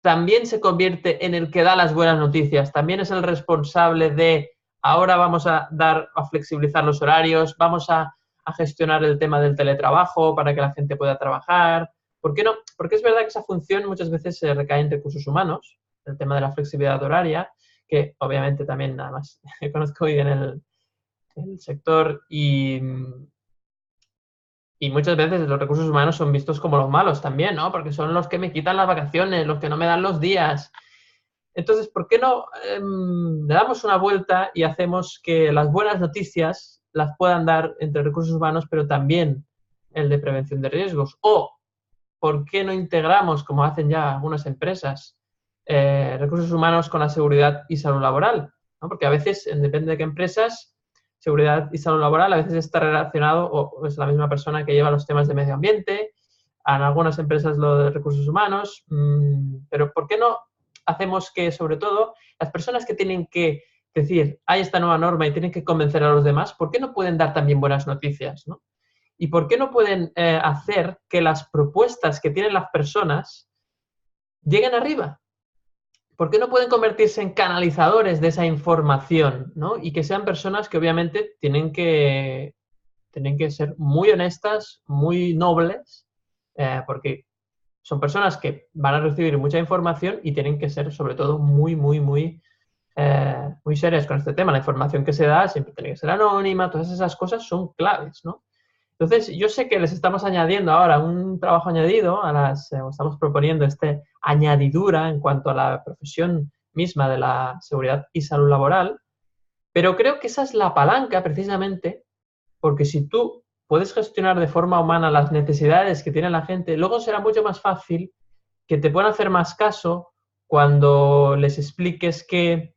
también se convierte en el que da las buenas noticias? También es el responsable de, ahora vamos a flexibilizar los horarios, vamos a gestionar el tema del teletrabajo para que la gente pueda trabajar. ¿Por qué no? Porque es verdad que esa función muchas veces se recae en recursos humanos, el tema de la flexibilidad horaria, que obviamente también nada más conozco muy bien el sector y muchas veces los recursos humanos son vistos como los malos también, ¿no? Porque son los que me quitan las vacaciones, los que no me dan los días. Entonces, ¿por qué no le damos una vuelta y hacemos que las buenas noticias las puedan dar entre recursos humanos, pero también el de prevención de riesgos? O, ¿por qué no integramos, como hacen ya algunas empresas, recursos humanos con la seguridad y salud laboral? ¿No? Porque a veces, depende de qué empresas, seguridad y salud laboral a veces está relacionado o es la misma persona que lleva los temas de medio ambiente, en algunas empresas lo de recursos humanos, pero ¿por qué no hacemos que, sobre todo, las personas que tienen que decir, hay esta nueva norma y tienen que convencer a los demás, ¿por qué no pueden dar también buenas noticias, ¿no? ¿Y por qué no pueden hacer que las propuestas que tienen las personas lleguen arriba? ¿Por qué no pueden convertirse en canalizadores de esa información, ¿no? Y que sean personas que obviamente tienen que ser muy honestas, muy nobles, porque son personas que van a recibir mucha información y tienen que ser, sobre todo, muy, muy, muy, muy serias con este tema. La información que se da siempre tiene que ser anónima, todas esas cosas son claves, ¿no? Entonces, yo sé que les estamos añadiendo ahora un trabajo añadido, estamos proponiendo añadidura en cuanto a la profesión misma de la seguridad y salud laboral, pero creo que esa es la palanca precisamente, porque si tú puedes gestionar de forma humana las necesidades que tiene la gente, luego será mucho más fácil que te puedan hacer más caso cuando les expliques que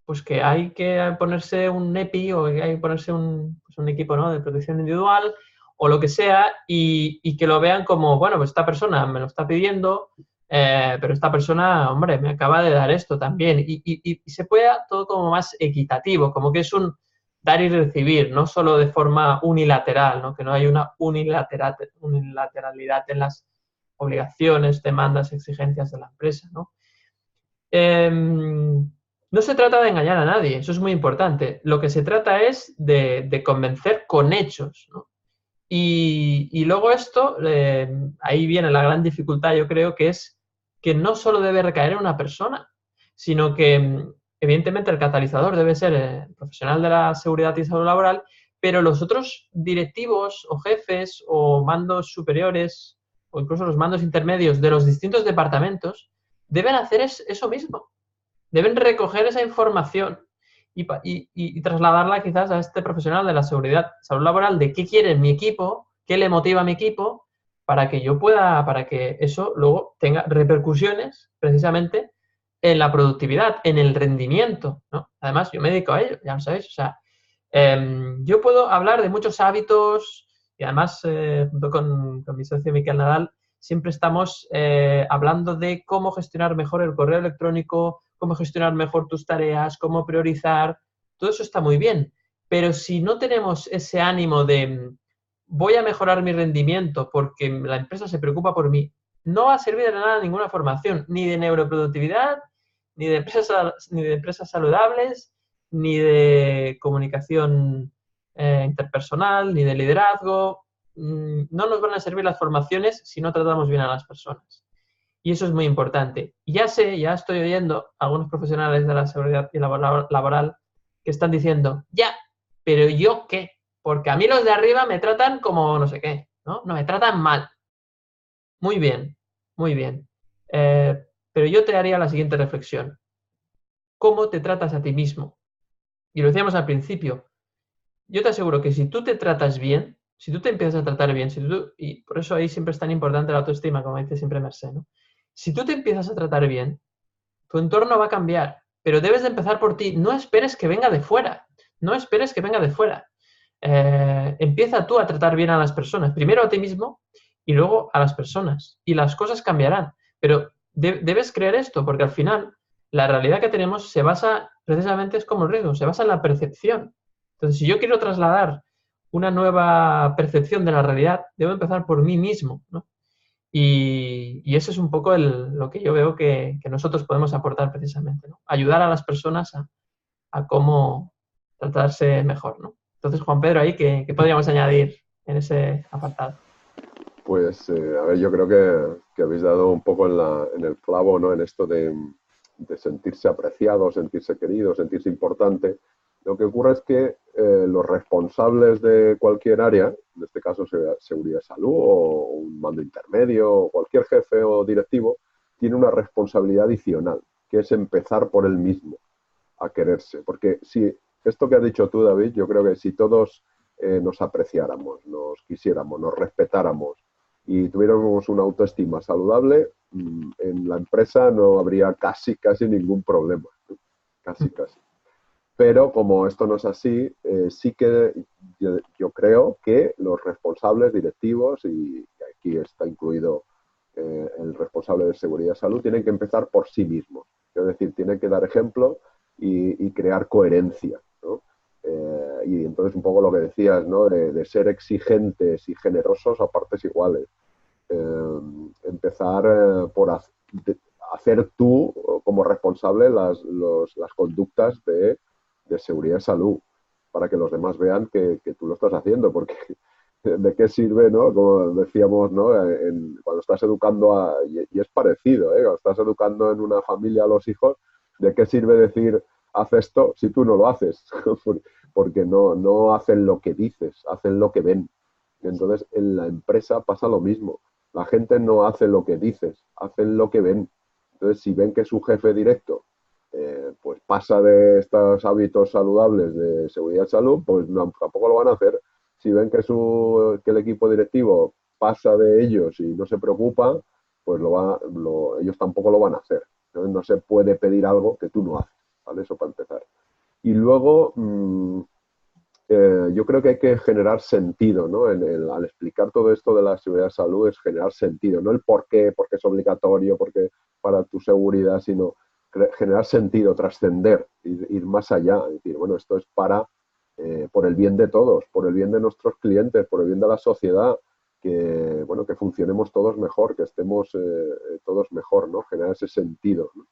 pues que hay que ponerse un EPI o que hay que ponerse un equipo, ¿no?, de protección individual o lo que sea y que lo vean como, bueno, pues esta persona me lo está pidiendo, pero esta persona, hombre, me acaba de dar esto también. Y se pueda todo como más equitativo, como que es un dar y recibir, no solo de forma unilateral, ¿no?, que no hay una unilateralidad en las obligaciones, demandas, exigencias de la empresa, ¿no? No se trata de engañar a nadie, eso es muy importante. Lo que se trata es de convencer con hechos, ¿no? Y luego esto, ahí viene la gran dificultad, yo creo, que es que no solo debe recaer en una persona, sino que evidentemente el catalizador debe ser el profesional de la seguridad y salud laboral, pero los otros directivos o jefes o mandos superiores o incluso los mandos intermedios de los distintos departamentos deben hacer eso mismo. Deben recoger esa información y trasladarla quizás a este profesional de la seguridad, salud laboral, de qué quiere mi equipo, qué le motiva a mi equipo, para que yo pueda, para que eso luego tenga repercusiones precisamente en la productividad, en el rendimiento, ¿no? Además, yo me dedico a ello, ya lo sabéis, o sea, yo puedo hablar de muchos hábitos y además, junto con mi socio Miquel Nadal, siempre estamos hablando de cómo gestionar mejor el correo electrónico, cómo gestionar mejor tus tareas, cómo priorizar, todo eso está muy bien, pero si no tenemos ese ánimo de voy a mejorar mi rendimiento porque la empresa se preocupa por mí, no va a servir de nada ninguna formación, ni de neuroproductividad, ni de empresas saludables, ni de comunicación interpersonal, ni de liderazgo. No nos van a servir las formaciones si no tratamos bien a las personas. Y eso es muy importante. Y ya estoy oyendo a algunos profesionales de la seguridad y laboral que están diciendo, ya, pero ¿yo qué? Porque a mí los de arriba me tratan como no sé qué, ¿no? No, me tratan mal. Muy bien, muy bien. Pero yo te haría la siguiente reflexión. ¿Cómo te tratas a ti mismo? Y lo decíamos al principio. Yo te aseguro que si tú te tratas bien, si tú te empiezas a tratar bien, y por eso ahí siempre es tan importante la autoestima, como dice siempre Mercé, ¿no? Si tú te empiezas a tratar bien, tu entorno va a cambiar, pero debes de empezar por ti. No esperes que venga de fuera. No esperes que venga de fuera. Empieza tú a tratar bien a las personas. Primero a ti mismo y luego a las personas. Y las cosas cambiarán. Pero debes creer esto, porque al final la realidad que tenemos se basa, precisamente es como el riesgo, se basa en la percepción. Entonces, si yo quiero trasladar una nueva percepción de la realidad, debo empezar por mí mismo, ¿no? Y eso es un poco lo que yo veo que nosotros podemos aportar precisamente, ¿no? Ayudar a las personas a cómo tratarse mejor, ¿no? Entonces, Juan Pedro, ahí, ¿qué podríamos añadir en ese apartado? Pues, a ver, yo creo que habéis dado un poco en el clavo, ¿no? En esto de sentirse apreciado, sentirse querido, sentirse importante. Lo que ocurre es que los responsables de cualquier área, en este caso seguridad de salud o un mando intermedio o cualquier jefe o directivo, tiene una responsabilidad adicional, que es empezar por él mismo a quererse. Porque si esto que has dicho tú, David, yo creo que si todos nos apreciáramos, nos quisiéramos, nos respetáramos y tuviéramos una autoestima saludable, en la empresa no habría casi ningún problema, ¿no? Casi. Pero como esto no es así, sí que yo creo que los responsables directivos, y aquí está incluido el responsable de seguridad y salud, tienen que empezar por sí mismos. Es decir, tienen que dar ejemplo y crear coherencia, ¿no? Y entonces un poco lo que decías, ¿no? De ser exigentes y generosos a partes iguales. Empezar por hacer tú como responsable las conductas de seguridad y salud para que los demás vean que tú lo estás haciendo, porque de qué sirve, ¿no? Como decíamos, ¿no? Cuando estás educando y es parecido, ¿eh? Cuando estás educando en una familia a los hijos, ¿de qué sirve decir haz esto si tú no lo haces? Porque no hacen lo que dices, hacen lo que ven. Entonces, en la empresa pasa lo mismo. La gente no hace lo que dices, hacen lo que ven. Entonces, si ven que su jefe directo pues pasa de estos hábitos saludables de seguridad y salud, pues no, tampoco lo van a hacer. Si ven que el equipo directivo pasa de ellos y no se preocupa, pues ellos tampoco lo van a hacer. Entonces, no se puede pedir algo que tú no haces, ¿vale? Eso para empezar. Y luego, yo creo que hay que generar sentido, ¿no? Al explicar todo esto de la seguridad de salud es generar sentido, no el por qué, porque es obligatorio, porque para tu seguridad, sino generar sentido, trascender, ir más allá, es decir, bueno, esto es por el bien de todos, por el bien de nuestros clientes, por el bien de la sociedad, que, bueno, que funcionemos todos mejor, que estemos todos mejor, ¿no? Generar ese sentido, ¿no?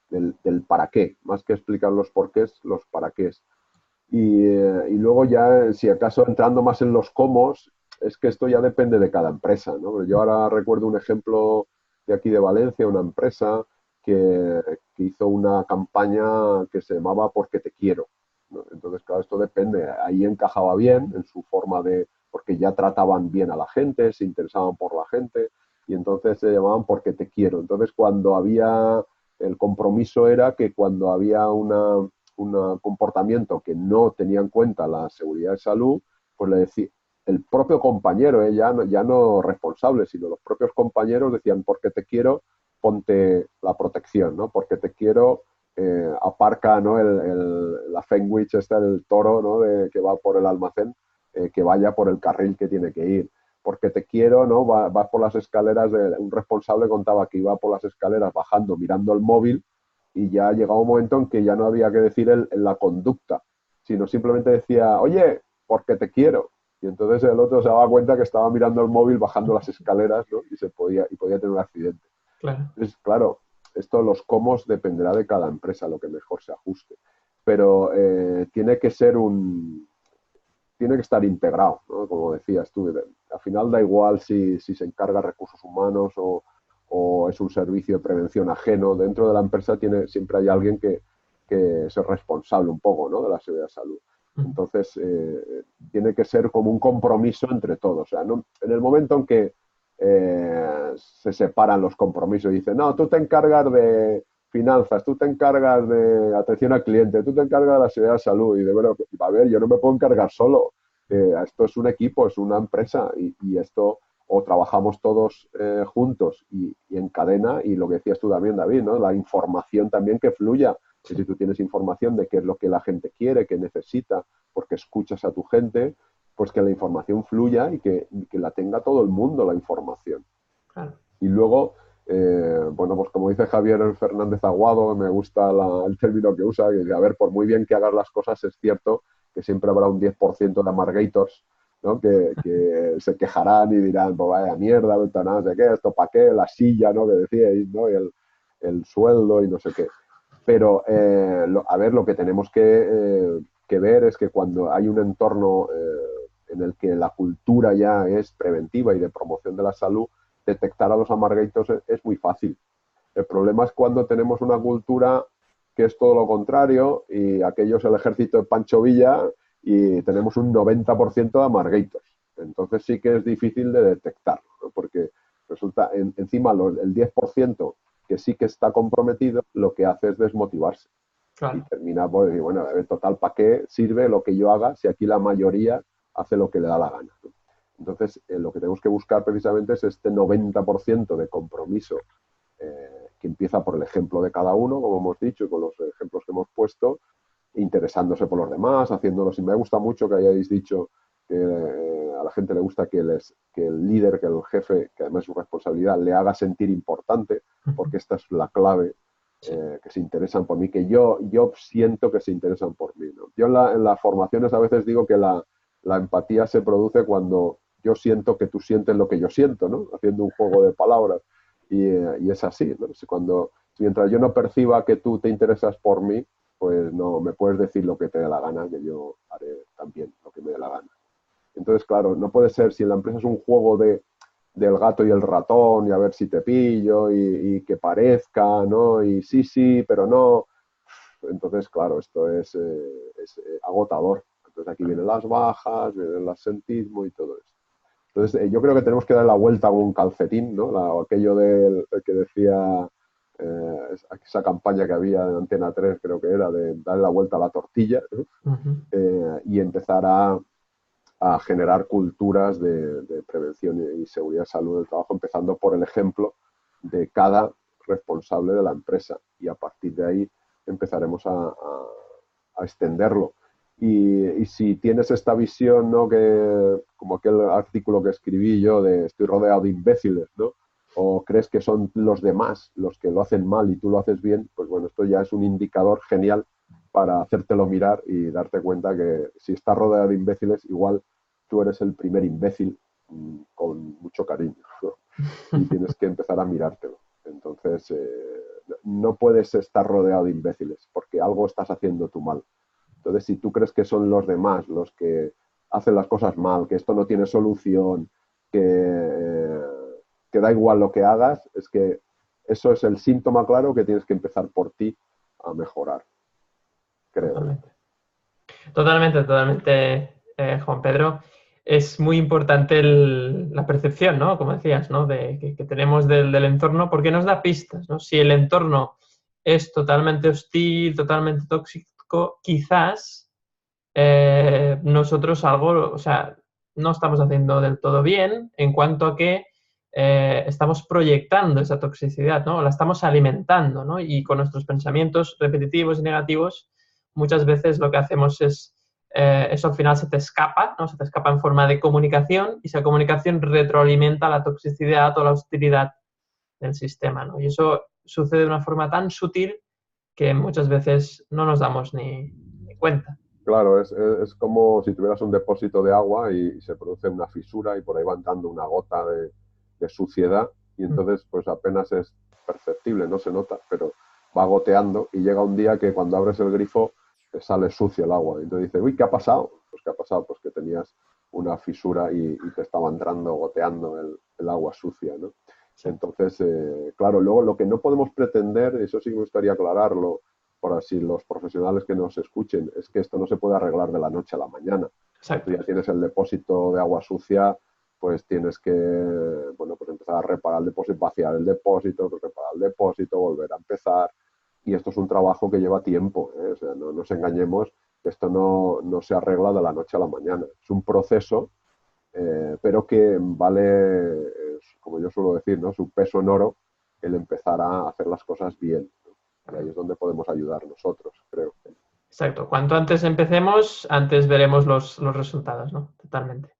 Del para qué, más que explicar los porqués, los para qué. Y luego ya, si acaso entrando más en los cómo, es que esto ya depende de cada empresa, ¿no? Yo ahora recuerdo un ejemplo de aquí de Valencia, una empresa que hizo una campaña que se llamaba Porque te quiero, ¿no? Entonces, claro, esto depende. Ahí encajaba bien en su forma porque ya trataban bien a la gente, se interesaban por la gente, y entonces se llamaban Porque te quiero. Entonces, el compromiso era que cuando había un comportamiento que no tenía en cuenta la seguridad de salud, pues el propio compañero, ya no responsable, sino los propios compañeros decían, porque te quiero, ponte la protección, ¿no? Porque te quiero, aparca, ¿no? La Fenwich, el toro, ¿no? Que va por el almacén, que vaya por el carril que tiene que ir. Porque te quiero, ¿no? Vas por las escaleras, un responsable contaba que iba por las escaleras bajando, mirando el móvil, y ya llegaba un momento en que ya no había que decir la conducta, sino simplemente decía, oye, porque te quiero. Y entonces el otro se daba cuenta que estaba mirando el móvil bajando las escaleras, ¿no? Y podía tener un accidente. Claro. Entonces, claro, esto los cómo dependerá de cada empresa, lo que mejor se ajuste. Pero tiene que estar integrado, ¿no? Como decías tú, al final da igual si se encarga recursos humanos o es un servicio de prevención ajeno. Dentro de la empresa siempre hay alguien que es el responsable un poco, ¿no? De la seguridad de salud. Entonces, tiene que ser como un compromiso entre todos. O sea, ¿no? En el momento en que se separan los compromisos y dicen, no, tú te encargas de finanzas, tú te encargas de atención al cliente, tú te encargas de la seguridad de salud, y de bueno, a ver, yo no me puedo encargar solo. Esto es un equipo, es una empresa, y esto o trabajamos todos juntos y en cadena, y lo que decías tú también, David, ¿no? La información también que fluya. Sí. Si tú tienes información de qué es lo que la gente quiere, qué necesita, porque escuchas a tu gente, pues que la información fluya y que la tenga todo el mundo, la información. Claro. Y luego, bueno, pues como dice Javier Fernández Aguado, me gusta el término que usa, que dice, a ver, por muy bien que hagas las cosas, es cierto que siempre habrá un 10% de amargators, ¿no? Que se quejarán y dirán, pues vaya mierda, no sé qué, esto para qué, la silla, ¿no? Que decíais, ¿no? Y el sueldo y no sé qué. Pero, a ver, lo que tenemos que ver es que cuando hay un entorno en el que la cultura ya es preventiva y de promoción de la salud, detectar a los amargators es muy fácil. El problema es cuando tenemos una cultura que es todo lo contrario, y aquello es el ejército de Pancho Villa, y tenemos un 90% de amargators. Entonces sí que es difícil de detectarlo, ¿no? Porque resulta, encima el 10% que sí que está comprometido, lo que hace es desmotivarse. Claro. Y termina, pues, bueno, total, ¿para qué sirve lo que yo haga si aquí la mayoría hace lo que le da la gana, ¿no? Entonces, lo que tenemos que buscar precisamente es este 90% de compromiso, que empieza por el ejemplo de cada uno, como hemos dicho, con los ejemplos que hemos puesto, interesándose por los demás, haciéndolos. Y me gusta mucho que hayáis dicho que a la gente le gusta que el líder, que el jefe, que además es su responsabilidad, le haga sentir importante, porque esta es la clave, que se interesan por mí, que yo siento que se interesan por mí, ¿no? Yo en las formaciones a veces digo que la empatía se produce cuando yo siento que tú sientes lo que yo siento, ¿no? Haciendo un juego de palabras. Y es así, ¿no? Mientras yo no perciba que tú te interesas por mí, pues no me puedes decir lo que te dé la gana, que yo haré también lo que me dé la gana. Entonces, claro, no puede ser, si en la empresa es un juego del gato y el ratón, y a ver si te pillo, y que parezca, ¿no? Y sí, pero no. Entonces, claro, esto es agotador. Entonces aquí vienen las bajas, viene el absentismo y todo eso. Entonces, yo creo que tenemos que dar la vuelta a un calcetín, ¿no? Aquello que decía, esa campaña que había en Antena 3, creo que era, de darle la vuelta a la tortilla, ¿no? Y empezar a generar culturas de prevención y seguridad de salud del trabajo, empezando por el ejemplo de cada responsable de la empresa. Y a partir de ahí empezaremos a extenderlo. Y si tienes esta visión, ¿no? Como aquel artículo que escribí yo de estoy rodeado de imbéciles, ¿no? O crees que son los demás los que lo hacen mal y tú lo haces bien, pues bueno, esto ya es un indicador genial para hacértelo mirar y darte cuenta que si estás rodeado de imbéciles, igual tú eres el primer imbécil, con mucho cariño, ¿no? Y tienes que empezar a mirártelo. Entonces, no puedes estar rodeado de imbéciles porque algo estás haciendo tú mal. Entonces, si tú crees que son los demás los que hacen las cosas mal, que esto no tiene solución, que da igual lo que hagas, es que eso es el síntoma claro que tienes que empezar por ti a mejorar, creo. Totalmente, Juan Pedro. Es muy importante la percepción, ¿no? Como decías, ¿no? Que tenemos del entorno, porque nos da pistas, ¿no? Si el entorno es totalmente hostil, totalmente tóxico, quizás nosotros algo, o sea, no estamos haciendo del todo bien en cuanto a que estamos proyectando esa toxicidad, ¿no? La estamos alimentando, ¿no? Y con nuestros pensamientos repetitivos y negativos, muchas veces lo que hacemos es, eso al final se te escapa, ¿no? Se te escapa en forma de comunicación y esa comunicación retroalimenta la toxicidad o la hostilidad del sistema, ¿no? Y eso sucede de una forma tan sutil que muchas veces no nos damos ni cuenta. Claro, es como si tuvieras un depósito de agua y se produce una fisura y por ahí va entrando una gota de suciedad y entonces pues apenas es perceptible, no se nota, pero va goteando y llega un día que cuando abres el grifo te sale sucio el agua. Y entonces dices, uy, ¿qué ha pasado? Pues ¿qué ha pasado? Pues que tenías una fisura y te estaba entrando, goteando el agua sucia, ¿no? Sí. Entonces, claro, luego lo que no podemos pretender, eso sí me gustaría aclararlo, por así los profesionales que nos escuchen, es que esto no se puede arreglar de la noche a la mañana. Exacto. Tú ya tienes el depósito de agua sucia, pues tienes que, bueno, pues empezar a reparar el depósito, vaciar el depósito, reparar el depósito, volver a empezar. Y esto es un trabajo que lleva tiempo, ¿eh? O sea, no nos engañemos, que esto no se arregla de la noche a la mañana. Es un proceso, pero que vale, como yo suelo decir, ¿no? Su peso en oro el empezar a hacer las cosas bien, ¿no? Y ahí es donde podemos ayudar nosotros, creo. Exacto. Cuanto antes empecemos, antes veremos los resultados, ¿no? Totalmente.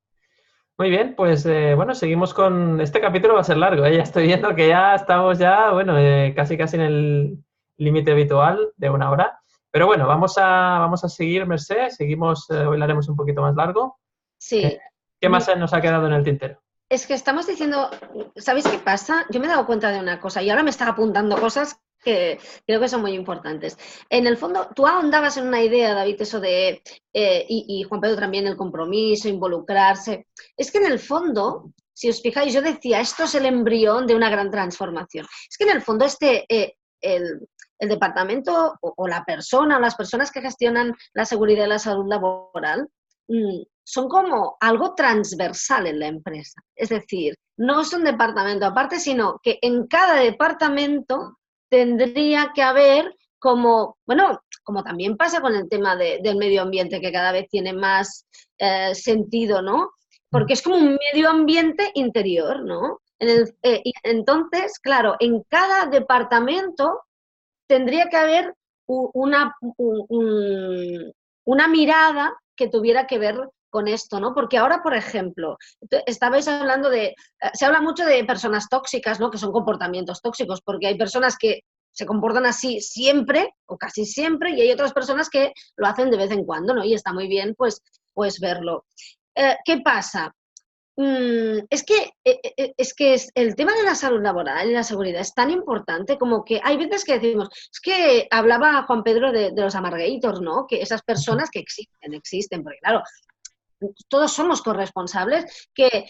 Muy bien, pues bueno, seguimos con... Este capítulo va a ser largo, ¿eh? Ya estoy viendo que ya estamos bueno, casi en el límite habitual de 1 hora. Pero bueno, vamos a seguir, Mercé. Seguimos, hoy lo haremos un poquito más largo. Sí. ¿Qué más nos ha quedado en el tintero? Es que estamos diciendo, ¿sabéis qué pasa? Yo me he dado cuenta de una cosa y ahora me está apuntando cosas que creo que son muy importantes. En el fondo, tú ahondabas en una idea, David, eso de, y Juan Pedro también, el compromiso, involucrarse. Es que en el fondo, si os fijáis, yo decía, esto es el embrión de una gran transformación. Es que en el fondo el departamento o la persona o las personas que gestionan la seguridad y la salud laboral son como algo transversal en la empresa. Es decir, no es un departamento aparte, sino que en cada departamento tendría que haber como, bueno, como también pasa con el tema del medio ambiente, que cada vez tiene más sentido, ¿no? Porque es como un medio ambiente interior, ¿no? Y entonces, claro, en cada departamento tendría que haber una mirada que tuviera que ver con esto, ¿no? Porque ahora, por ejemplo, estabais hablando se habla mucho de personas tóxicas, ¿no? Que son comportamientos tóxicos, porque hay personas que se comportan así siempre o casi siempre y hay otras personas que lo hacen de vez en cuando, ¿no? Y está muy bien, pues verlo. ¿Qué pasa? Es que el tema de la salud laboral y la seguridad es tan importante como que hay veces que decimos, es que hablaba Juan Pedro de los amargators, ¿no? Que esas personas que existen, porque claro, todos somos corresponsables, que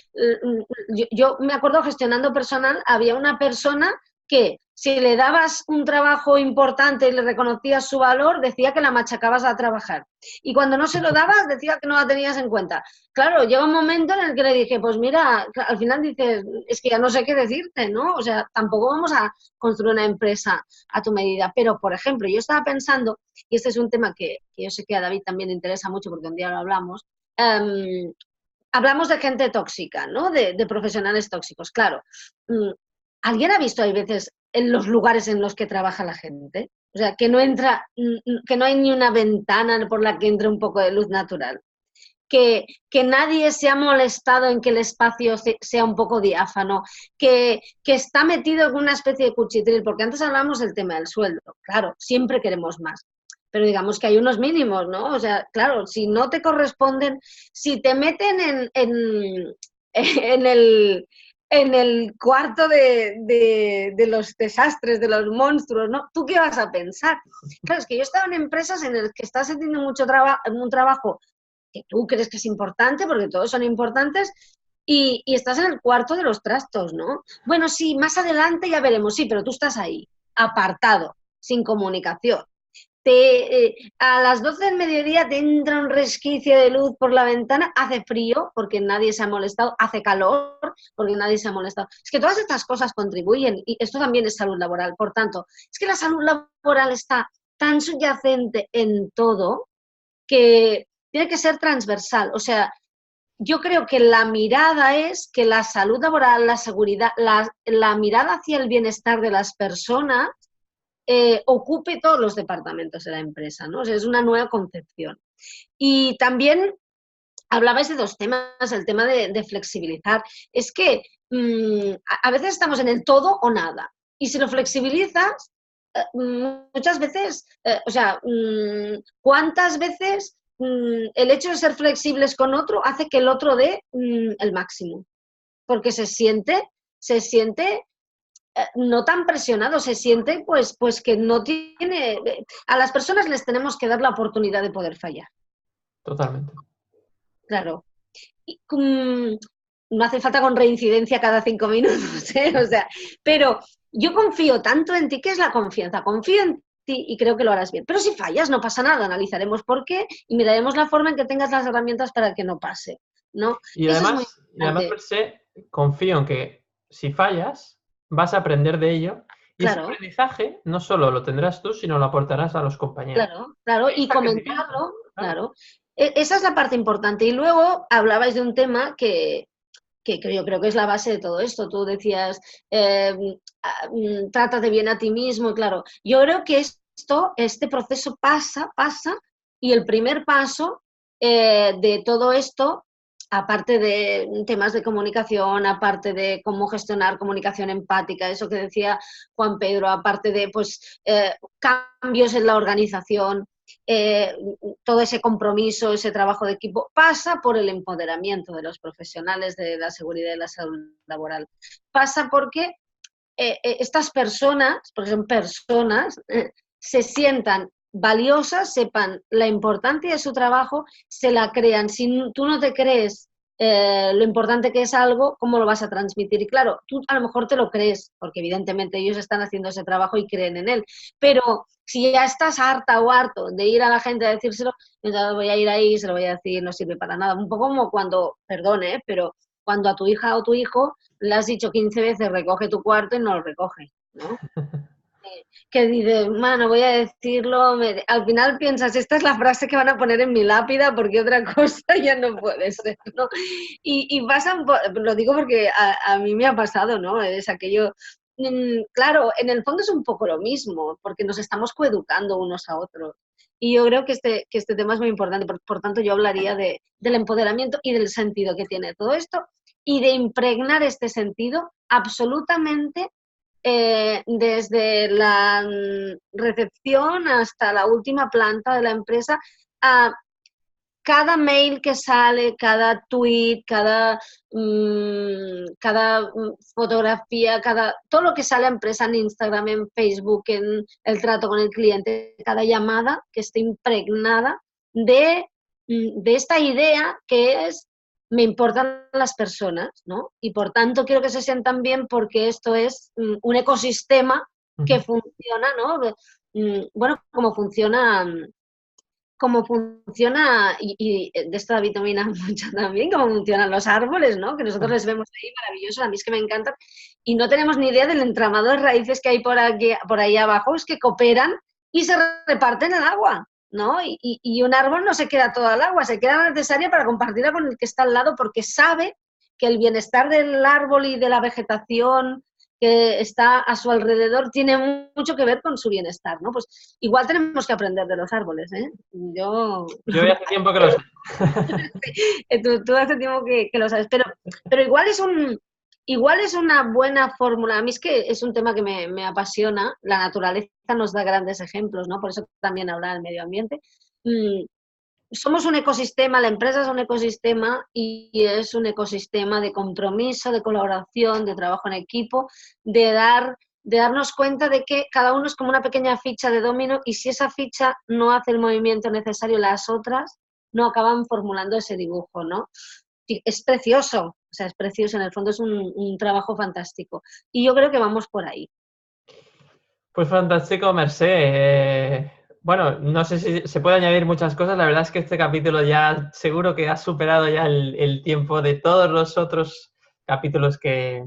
yo me acuerdo gestionando personal, había una persona que si le dabas un trabajo importante y le reconocías su valor, decía que la machacabas a trabajar. Y cuando no se lo dabas, decía que no la tenías en cuenta. Claro, llega un momento en el que le dije, pues mira, al final dices, es que ya no sé qué decirte, ¿no? O sea, tampoco vamos a construir una empresa a tu medida. Pero, por ejemplo, yo estaba pensando, y este es un tema que yo sé que a David también le interesa mucho porque un día lo hablamos, hablamos de gente tóxica, ¿no? De profesionales tóxicos, claro. ¿Alguien ha visto, hay veces, en los lugares en los que trabaja la gente? O sea, que no entra, que no hay ni una ventana por la que entre un poco de luz natural. Que nadie se ha molestado en que el espacio sea un poco diáfano, que está metido en una especie de cuchitril, porque antes hablamos del tema del sueldo. Claro, siempre queremos más. Pero digamos que hay unos mínimos, ¿no? O sea, claro, si no te corresponden, si te meten en el cuarto de los desastres, de los monstruos, ¿no? ¿Tú qué vas a pensar? Claro, es que yo he estado en empresas en las que estás haciendo un trabajo que tú crees que es importante, porque todos son importantes, y estás en el cuarto de los trastos, ¿no? Bueno, sí, más adelante ya veremos, sí, pero tú estás ahí, apartado, sin comunicación. A las 12 del mediodía te entra un resquicio de luz por la ventana, hace frío porque nadie se ha molestado, hace calor porque nadie se ha molestado. Es que todas estas cosas contribuyen y esto también es salud laboral. Por tanto, es que la salud laboral está tan subyacente en todo que tiene que ser transversal. O sea, yo creo que la mirada es que la salud laboral, la seguridad, la mirada hacia el bienestar de las personas ocupe todos los departamentos de la empresa, ¿no? O sea, es una nueva concepción. Y también hablabais de dos temas, el tema de flexibilizar. Es que a veces estamos en el todo o nada. Y si lo flexibilizas, muchas veces, ¿cuántas veces el hecho de ser flexibles con otro hace que el otro dé el máximo? Porque se siente no tan presionado, se siente pues que no tiene... A las personas les tenemos que dar la oportunidad de poder fallar. Totalmente. Claro. Y, no hace falta con reincidencia cada 5 minutos, ¿eh? O sea, pero yo confío tanto en ti, ¿qué es la confianza? Confío en ti y creo que lo harás bien. Pero si fallas, no pasa nada, analizaremos por qué y miraremos la forma en que tengas las herramientas para que no pase, ¿no? Y Eso es muy además, importante. per se, confío en que si fallas, vas a aprender de ello. Y ese Claro, aprendizaje no solo lo tendrás tú, sino lo aportarás a los compañeros. claro, Ahí y está el crecimiento, comentarlo, claro. claro. Esa es la parte importante. Y luego hablabais de un tema que yo creo que es la base de todo esto. Tú decías, trátate bien a ti mismo, y claro, yo creo que este proceso pasa, y el primer paso de todo esto, aparte de temas de comunicación, aparte de cómo gestionar comunicación empática, eso que decía Juan Pedro, aparte de pues cambios en la organización, todo ese compromiso, ese trabajo de equipo, pasa por el empoderamiento de los profesionales de la seguridad y la salud laboral. Pasa porque estas personas, porque son personas, se sientan valiosas, sepan la importancia de su trabajo, se la crean. Si tú no te crees lo importante que es algo, ¿cómo lo vas a transmitir? Y claro, tú a lo mejor te lo crees, porque evidentemente ellos están haciendo ese trabajo y creen en él, pero si ya estás harta o harto de ir a la gente a decírselo, entonces voy a ir ahí y se lo voy a decir, no sirve para nada. Un poco como cuando, perdone, pero cuando a tu hija o tu hijo le has dicho 15 veces recoge tu cuarto y no lo recoge, ¿no? Que dices, mano, voy a decirlo, al final piensas, esta es la frase que van a poner en mi lápida porque otra cosa ya no puede ser, ¿no? Y pasan, lo digo porque a mí me ha pasado, ¿no? Es aquello, claro, en el fondo es un poco lo mismo, porque nos estamos coeducando unos a otros. Y yo creo que este tema es muy importante, por tanto yo hablaría del empoderamiento y del sentido que tiene todo esto y de impregnar este sentido absolutamente desde la recepción hasta la última planta de la empresa, a cada mail que sale, cada tweet, cada fotografía, todo lo que sale a empresa en Instagram, en Facebook, en el trato con el cliente, cada llamada que esté impregnada de esta idea que es me importan las personas, ¿no? Y por tanto quiero que se sientan bien porque esto es un ecosistema que funciona, ¿no? Bueno, como funciona, y de esto David domina mucho también, cómo funcionan los árboles, ¿no? Que nosotros les vemos ahí maravillosos, a mí es que me encantan, y no tenemos ni idea del entramado de raíces que hay por ahí abajo, es que cooperan y se reparten el agua, ¿no? Y un árbol no se queda toda el agua, se queda necesaria para compartirla con el que está al lado porque sabe que el bienestar del árbol y de la vegetación que está a su alrededor tiene mucho que ver con su bienestar, ¿no? Pues igual tenemos que aprender de los árboles, ¿eh? Yo ya hace tiempo que lo sé. Tú hace tiempo que lo sabes, pero igual es una buena fórmula. A mí es que es un tema que me apasiona. La naturaleza nos da grandes ejemplos, ¿no? Por eso también hablar del medio ambiente. Somos un ecosistema, la empresa es un ecosistema y es un ecosistema de compromiso, de colaboración, de trabajo en equipo, de darnos cuenta de que cada uno es como una pequeña ficha de dominó y si esa ficha no hace el movimiento necesario, las otras no acaban formulando ese dibujo, ¿no? Y es precioso, o sea, es precioso, en el fondo es un trabajo fantástico. Y yo creo que vamos por ahí. Pues fantástico, Mercé. Bueno, no sé si se puede añadir muchas cosas. La verdad es que este capítulo ya seguro que ha superado ya el tiempo de todos los otros capítulos que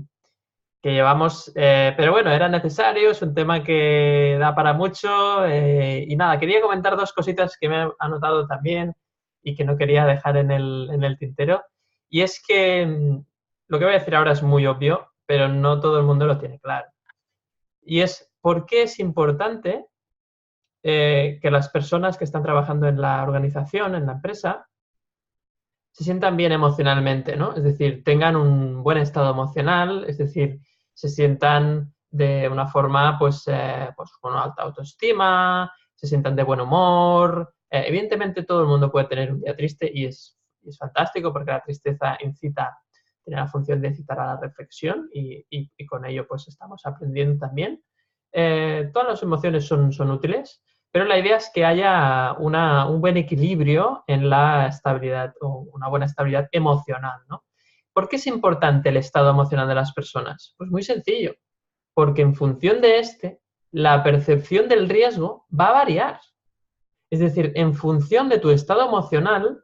llevamos. Pero bueno, era necesario, es un tema que da para mucho. Y nada, quería comentar dos cositas que me he anotado también y que no quería dejar en el tintero. Y es que lo que voy a decir ahora es muy obvio, pero no todo el mundo lo tiene claro. Y es por qué es importante que las personas que están trabajando en la organización, en la empresa, se sientan bien emocionalmente, ¿no? Es decir, tengan un buen estado emocional, es decir, se sientan de una forma, pues con una alta autoestima, se sientan de buen humor. Evidentemente, todo el mundo puede tener un día triste y es fantástico porque la tristeza tiene la función de incitar a la reflexión y con ello, pues, estamos aprendiendo también. Todas las emociones son útiles, pero la idea es que haya un buen equilibrio en la estabilidad o una buena estabilidad emocional, ¿no? ¿Por qué es importante el estado emocional de las personas? Pues muy sencillo, porque en función de la percepción del riesgo va a variar. Es decir, en función de tu estado emocional,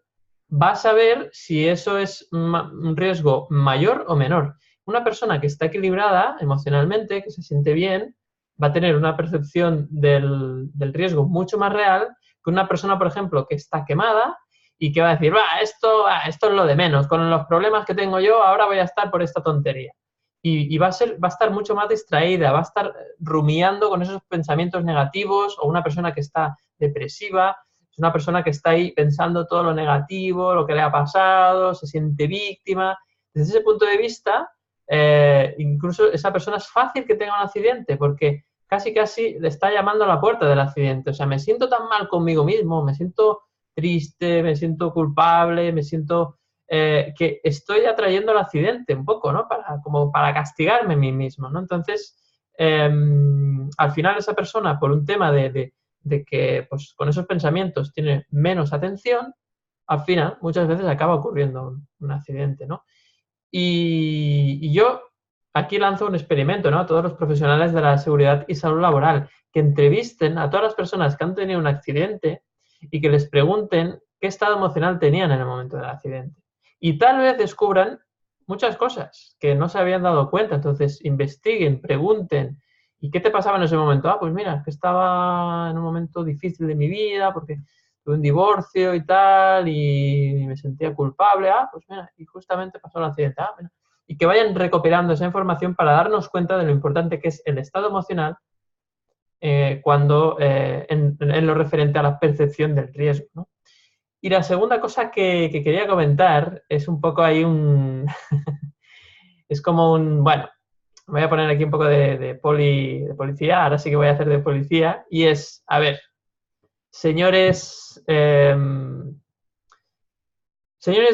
vas a ver si eso es un riesgo mayor o menor. Una persona que está equilibrada emocionalmente, que se siente bien, va a tener una percepción del riesgo mucho más real que una persona, por ejemplo, que está quemada y que va a decir, esto es lo de menos, con los problemas que tengo yo, ahora voy a estar por esta tontería. Y va a estar mucho más distraída, va a estar rumiando con esos pensamientos negativos, o una persona que está depresiva, es una persona que está ahí pensando todo lo negativo, lo que le ha pasado, se siente víctima. Desde ese punto de vista, incluso esa persona es fácil que tenga un accidente porque casi le está llamando a la puerta del accidente. O sea, me siento tan mal conmigo mismo, me siento triste, me siento culpable, me siento que estoy atrayendo el accidente un poco, ¿no? Como para castigarme a mí mismo, ¿no? Entonces, al final esa persona, por un tema de que pues, con esos pensamientos tiene menos atención, al final muchas veces acaba ocurriendo un accidente, ¿no? Y yo aquí lanzo un experimento, ¿no? A todos los profesionales de la seguridad y salud laboral, que entrevisten a todas las personas que han tenido un accidente y que les pregunten qué estado emocional tenían en el momento del accidente. Y tal vez descubran muchas cosas que no se habían dado cuenta. Entonces, investiguen, pregunten. ¿Y qué te pasaba en ese momento? Pues mira, que estaba en un momento difícil de mi vida porque tuve un divorcio y tal y me sentía culpable. Pues mira, y justamente pasó el accidente. Mira. Y que vayan recopilando esa información para darnos cuenta de lo importante que es el estado emocional en lo referente a la percepción del riesgo, ¿no? Y la segunda cosa que quería comentar es un poco ahí es como bueno, me voy a poner aquí un poco de policía, ahora sí que voy a hacer de policía, y es, a ver, señores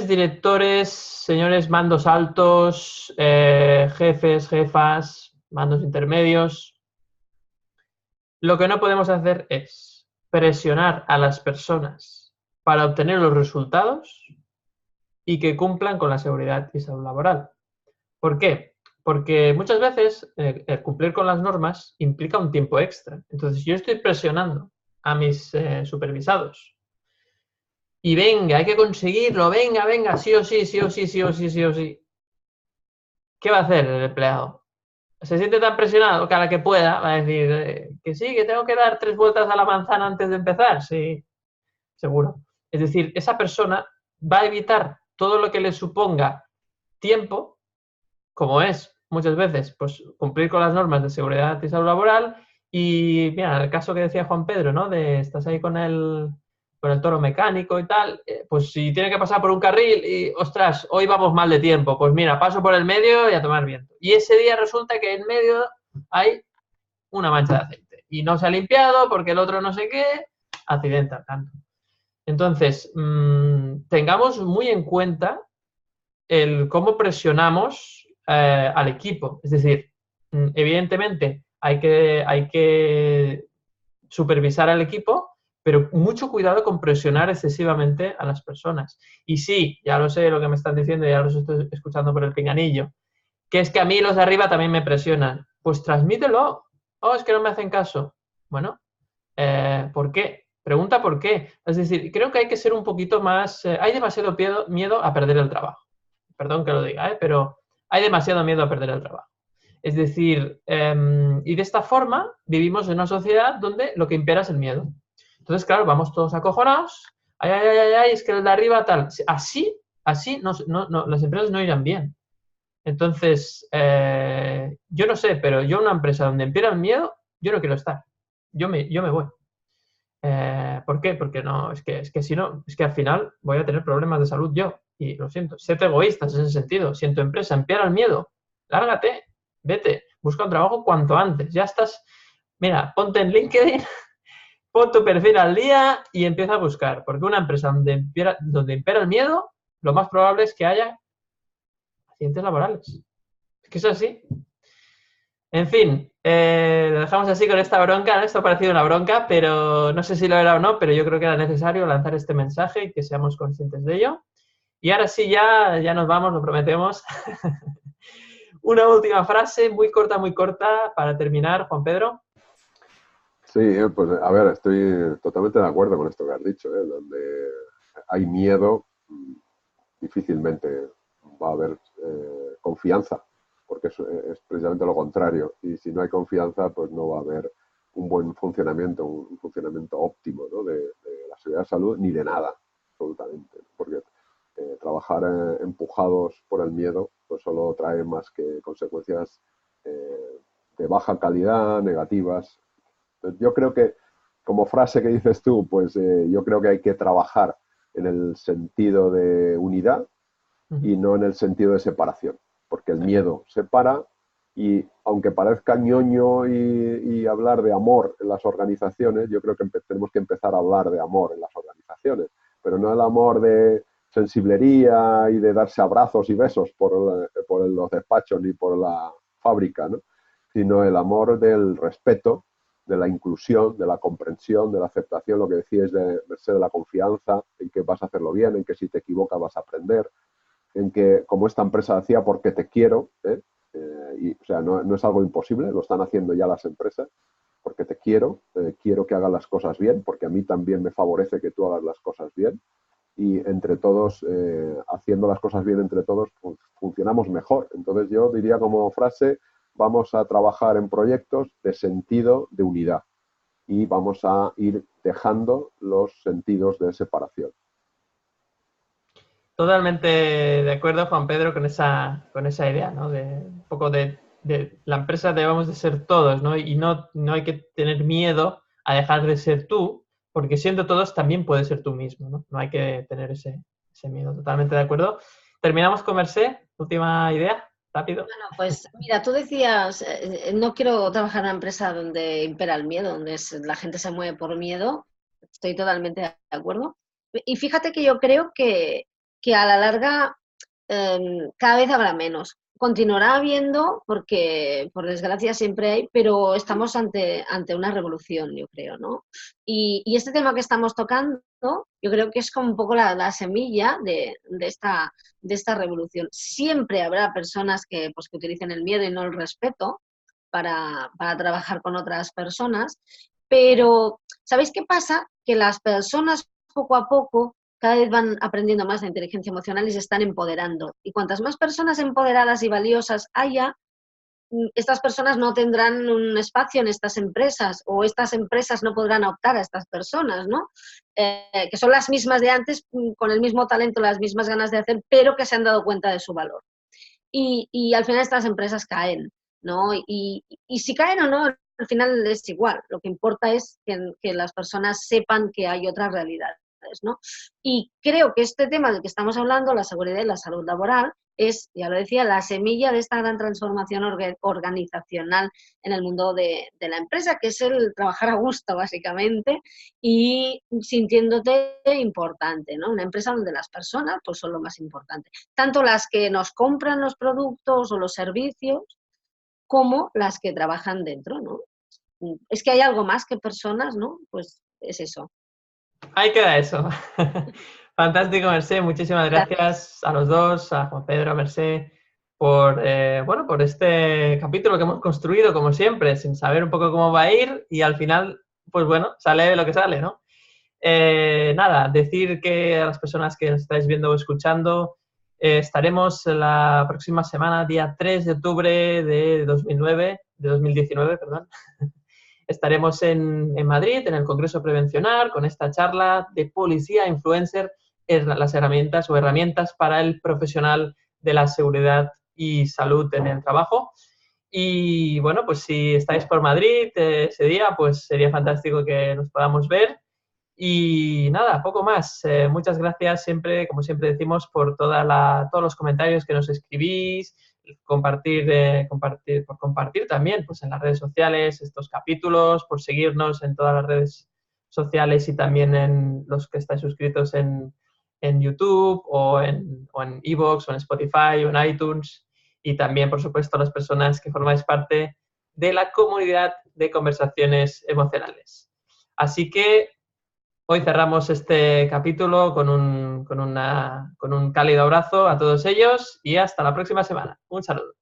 directores, señores mandos altos, jefes, jefas, mandos intermedios, lo que no podemos hacer es presionar a las personas para obtener los resultados y que cumplan con la seguridad y salud laboral. ¿Por qué? Porque muchas veces cumplir con las normas implica un tiempo extra. Entonces, yo estoy presionando a mis supervisados y venga, hay que conseguirlo, venga, sí o sí, sí o sí, sí o sí, sí o sí. ¿Qué va a hacer el empleado? Se siente tan presionado que a la que pueda va a decir que sí, que tengo que dar 3 vueltas a la manzana antes de empezar. Sí, seguro. Es decir, esa persona va a evitar todo lo que le suponga tiempo, como es muchas veces pues cumplir con las normas de seguridad y salud laboral. Y mira, el caso que decía Juan Pedro, ¿no? Estás ahí con el toro mecánico y tal, pues si tiene que pasar por un carril y, ostras, hoy vamos mal de tiempo, pues mira, paso por el medio y a tomar viento. Y ese día resulta que en medio hay una mancha de aceite y no se ha limpiado porque el otro no sé qué, accidenta tanto. Entonces, tengamos muy en cuenta el cómo presionamos al equipo. Es decir, evidentemente hay que supervisar al equipo, pero mucho cuidado con presionar excesivamente a las personas. Y sí, ya lo sé lo que me están diciendo, ya los estoy escuchando por el pinganillo, que es que a mí los de arriba también me presionan. Pues transmítelo. Es que no me hacen caso. Bueno, ¿por qué? Pregunta por qué. Es decir, creo que hay que ser un poquito más... hay demasiado miedo a perder el trabajo. Perdón que lo diga, pero hay demasiado miedo a perder el trabajo. Es decir, y de esta forma vivimos en una sociedad donde lo que impera es el miedo. Entonces, claro, vamos todos acojonados. Ay, es que el de arriba tal. Así así las empresas no irán bien. Entonces, yo no sé, pero yo una empresa donde empiera el miedo, yo no quiero estar. Yo me voy. ¿Por qué? Porque no, es que si no, es que al final voy a tener problemas de salud yo. Y lo siento, sed egoístas en ese sentido. Si en tu empresa empiera el miedo, lárgate, vete, busca un trabajo cuanto antes. Ya estás, mira, ponte en LinkedIn, pon tu perfil al día y empieza a buscar. Porque una empresa donde impera el miedo, lo más probable es que haya accidentes laborales. Es que es así. En fin, lo dejamos así con esta bronca, ¿no? Esto ha parecido una bronca, pero no sé si lo era o no, pero yo creo que era necesario lanzar este mensaje y que seamos conscientes de ello. Y ahora sí, ya nos vamos, lo prometemos. Una última frase, muy corta, para terminar, Juan Pedro. Sí, pues a ver, estoy totalmente de acuerdo con esto que has dicho, ¿eh? Donde hay miedo, difícilmente va a haber confianza, porque es precisamente lo contrario. Y si no hay confianza, pues no va a haber un buen funcionamiento, un funcionamiento óptimo, ¿no? de la seguridad de salud, ni de nada, absolutamente. Porque trabajar empujados por el miedo, pues solo trae más que consecuencias de baja calidad, negativas. Entonces, yo creo que, como frase que dices tú, pues yo creo que hay que trabajar en el sentido de unidad y no en el sentido de separación, porque el miedo separa y aunque parezca ñoño y hablar de amor en las organizaciones, yo creo que tenemos que empezar a hablar de amor en las organizaciones, pero no el amor de sensiblería y de darse abrazos y besos por los despachos ni por la fábrica, ¿no? Sino el amor del respeto, de la inclusión, de la comprensión, de la aceptación, lo que decías de la confianza, en que vas a hacerlo bien, en que si te equivocas vas a aprender, en que, como esta empresa decía, porque te quiero, o sea, no es algo imposible, lo están haciendo ya las empresas, porque te quiero, quiero que hagas las cosas bien, porque a mí también me favorece que tú hagas las cosas bien, y entre todos, haciendo las cosas bien entre todos, pues, funcionamos mejor. Entonces yo diría como frase, vamos a trabajar en proyectos de sentido de unidad y vamos a ir dejando los sentidos de separación. Totalmente de acuerdo, Juan Pedro, con esa idea, ¿no? De un poco de la empresa debemos de ser todos, ¿no? Y no hay que tener miedo a dejar de ser tú, porque siendo todos también puedes ser tú mismo, ¿no? No hay que tener ese miedo. Totalmente de acuerdo. Terminamos con Mercé. Última idea, rápido. Bueno, pues mira, tú decías, no quiero trabajar en una empresa donde impera el miedo, donde la gente se mueve por miedo. Estoy totalmente de acuerdo. Y fíjate que yo creo que a la larga cada vez habrá menos. Continuará habiendo, porque por desgracia siempre hay, pero estamos ante una revolución, yo creo, ¿no? Y este tema que estamos tocando, yo creo que es como un poco la semilla de esta revolución. Siempre habrá personas que utilicen el miedo y no el respeto para trabajar con otras personas, pero ¿sabéis qué pasa? Que las personas poco a poco cada vez van aprendiendo más de inteligencia emocional y se están empoderando. Y cuantas más personas empoderadas y valiosas haya, estas personas no tendrán un espacio en estas empresas o estas empresas no podrán optar a estas personas, ¿no? Que son las mismas de antes, con el mismo talento, las mismas ganas de hacer, pero que se han dado cuenta de su valor. Y al final estas empresas caen, ¿no? Y si caen o no, al final es igual. Lo que importa es que las personas sepan que hay otras realidades, ¿no? Y creo que este tema del que estamos hablando, la seguridad y la salud laboral, es, ya lo decía, la semilla de esta gran transformación organizacional en el mundo de la empresa, que es el trabajar a gusto, básicamente, y sintiéndote importante, ¿no? Una empresa donde las personas pues, son lo más importante. Tanto las que nos compran los productos o los servicios, como las que trabajan dentro, ¿no? Es que hay algo más que personas, ¿no? Pues es eso. Ahí queda eso. Fantástico, Mercé. Muchísimas gracias a los dos, a Juan Pedro, a Mercé, por este capítulo que hemos construido, como siempre, sin saber un poco cómo va a ir y al final, pues bueno, sale lo que sale, ¿no? Nada, decir que a las personas que nos estáis viendo o escuchando, estaremos la próxima semana, día 3 de octubre de 2019, perdón. Estaremos en Madrid, en el Congreso Prevencional, con esta charla de policía influencer las herramientas o herramientas para el profesional de la seguridad y salud en el trabajo. Y bueno, pues si estáis por Madrid ese día, pues sería fantástico que nos podamos ver. Y nada, poco más. Muchas gracias siempre, como siempre decimos, por todos los comentarios que nos escribís, por compartir también pues, en las redes sociales estos capítulos, por seguirnos en todas las redes sociales y también en los que estáis suscritos en YouTube o en iVoox o en Spotify o en iTunes. Y también, por supuesto, a las personas que formáis parte de la comunidad de conversaciones emocionales. Así que hoy cerramos este capítulo con un cálido abrazo a todos ellos y hasta la próxima semana. Un saludo.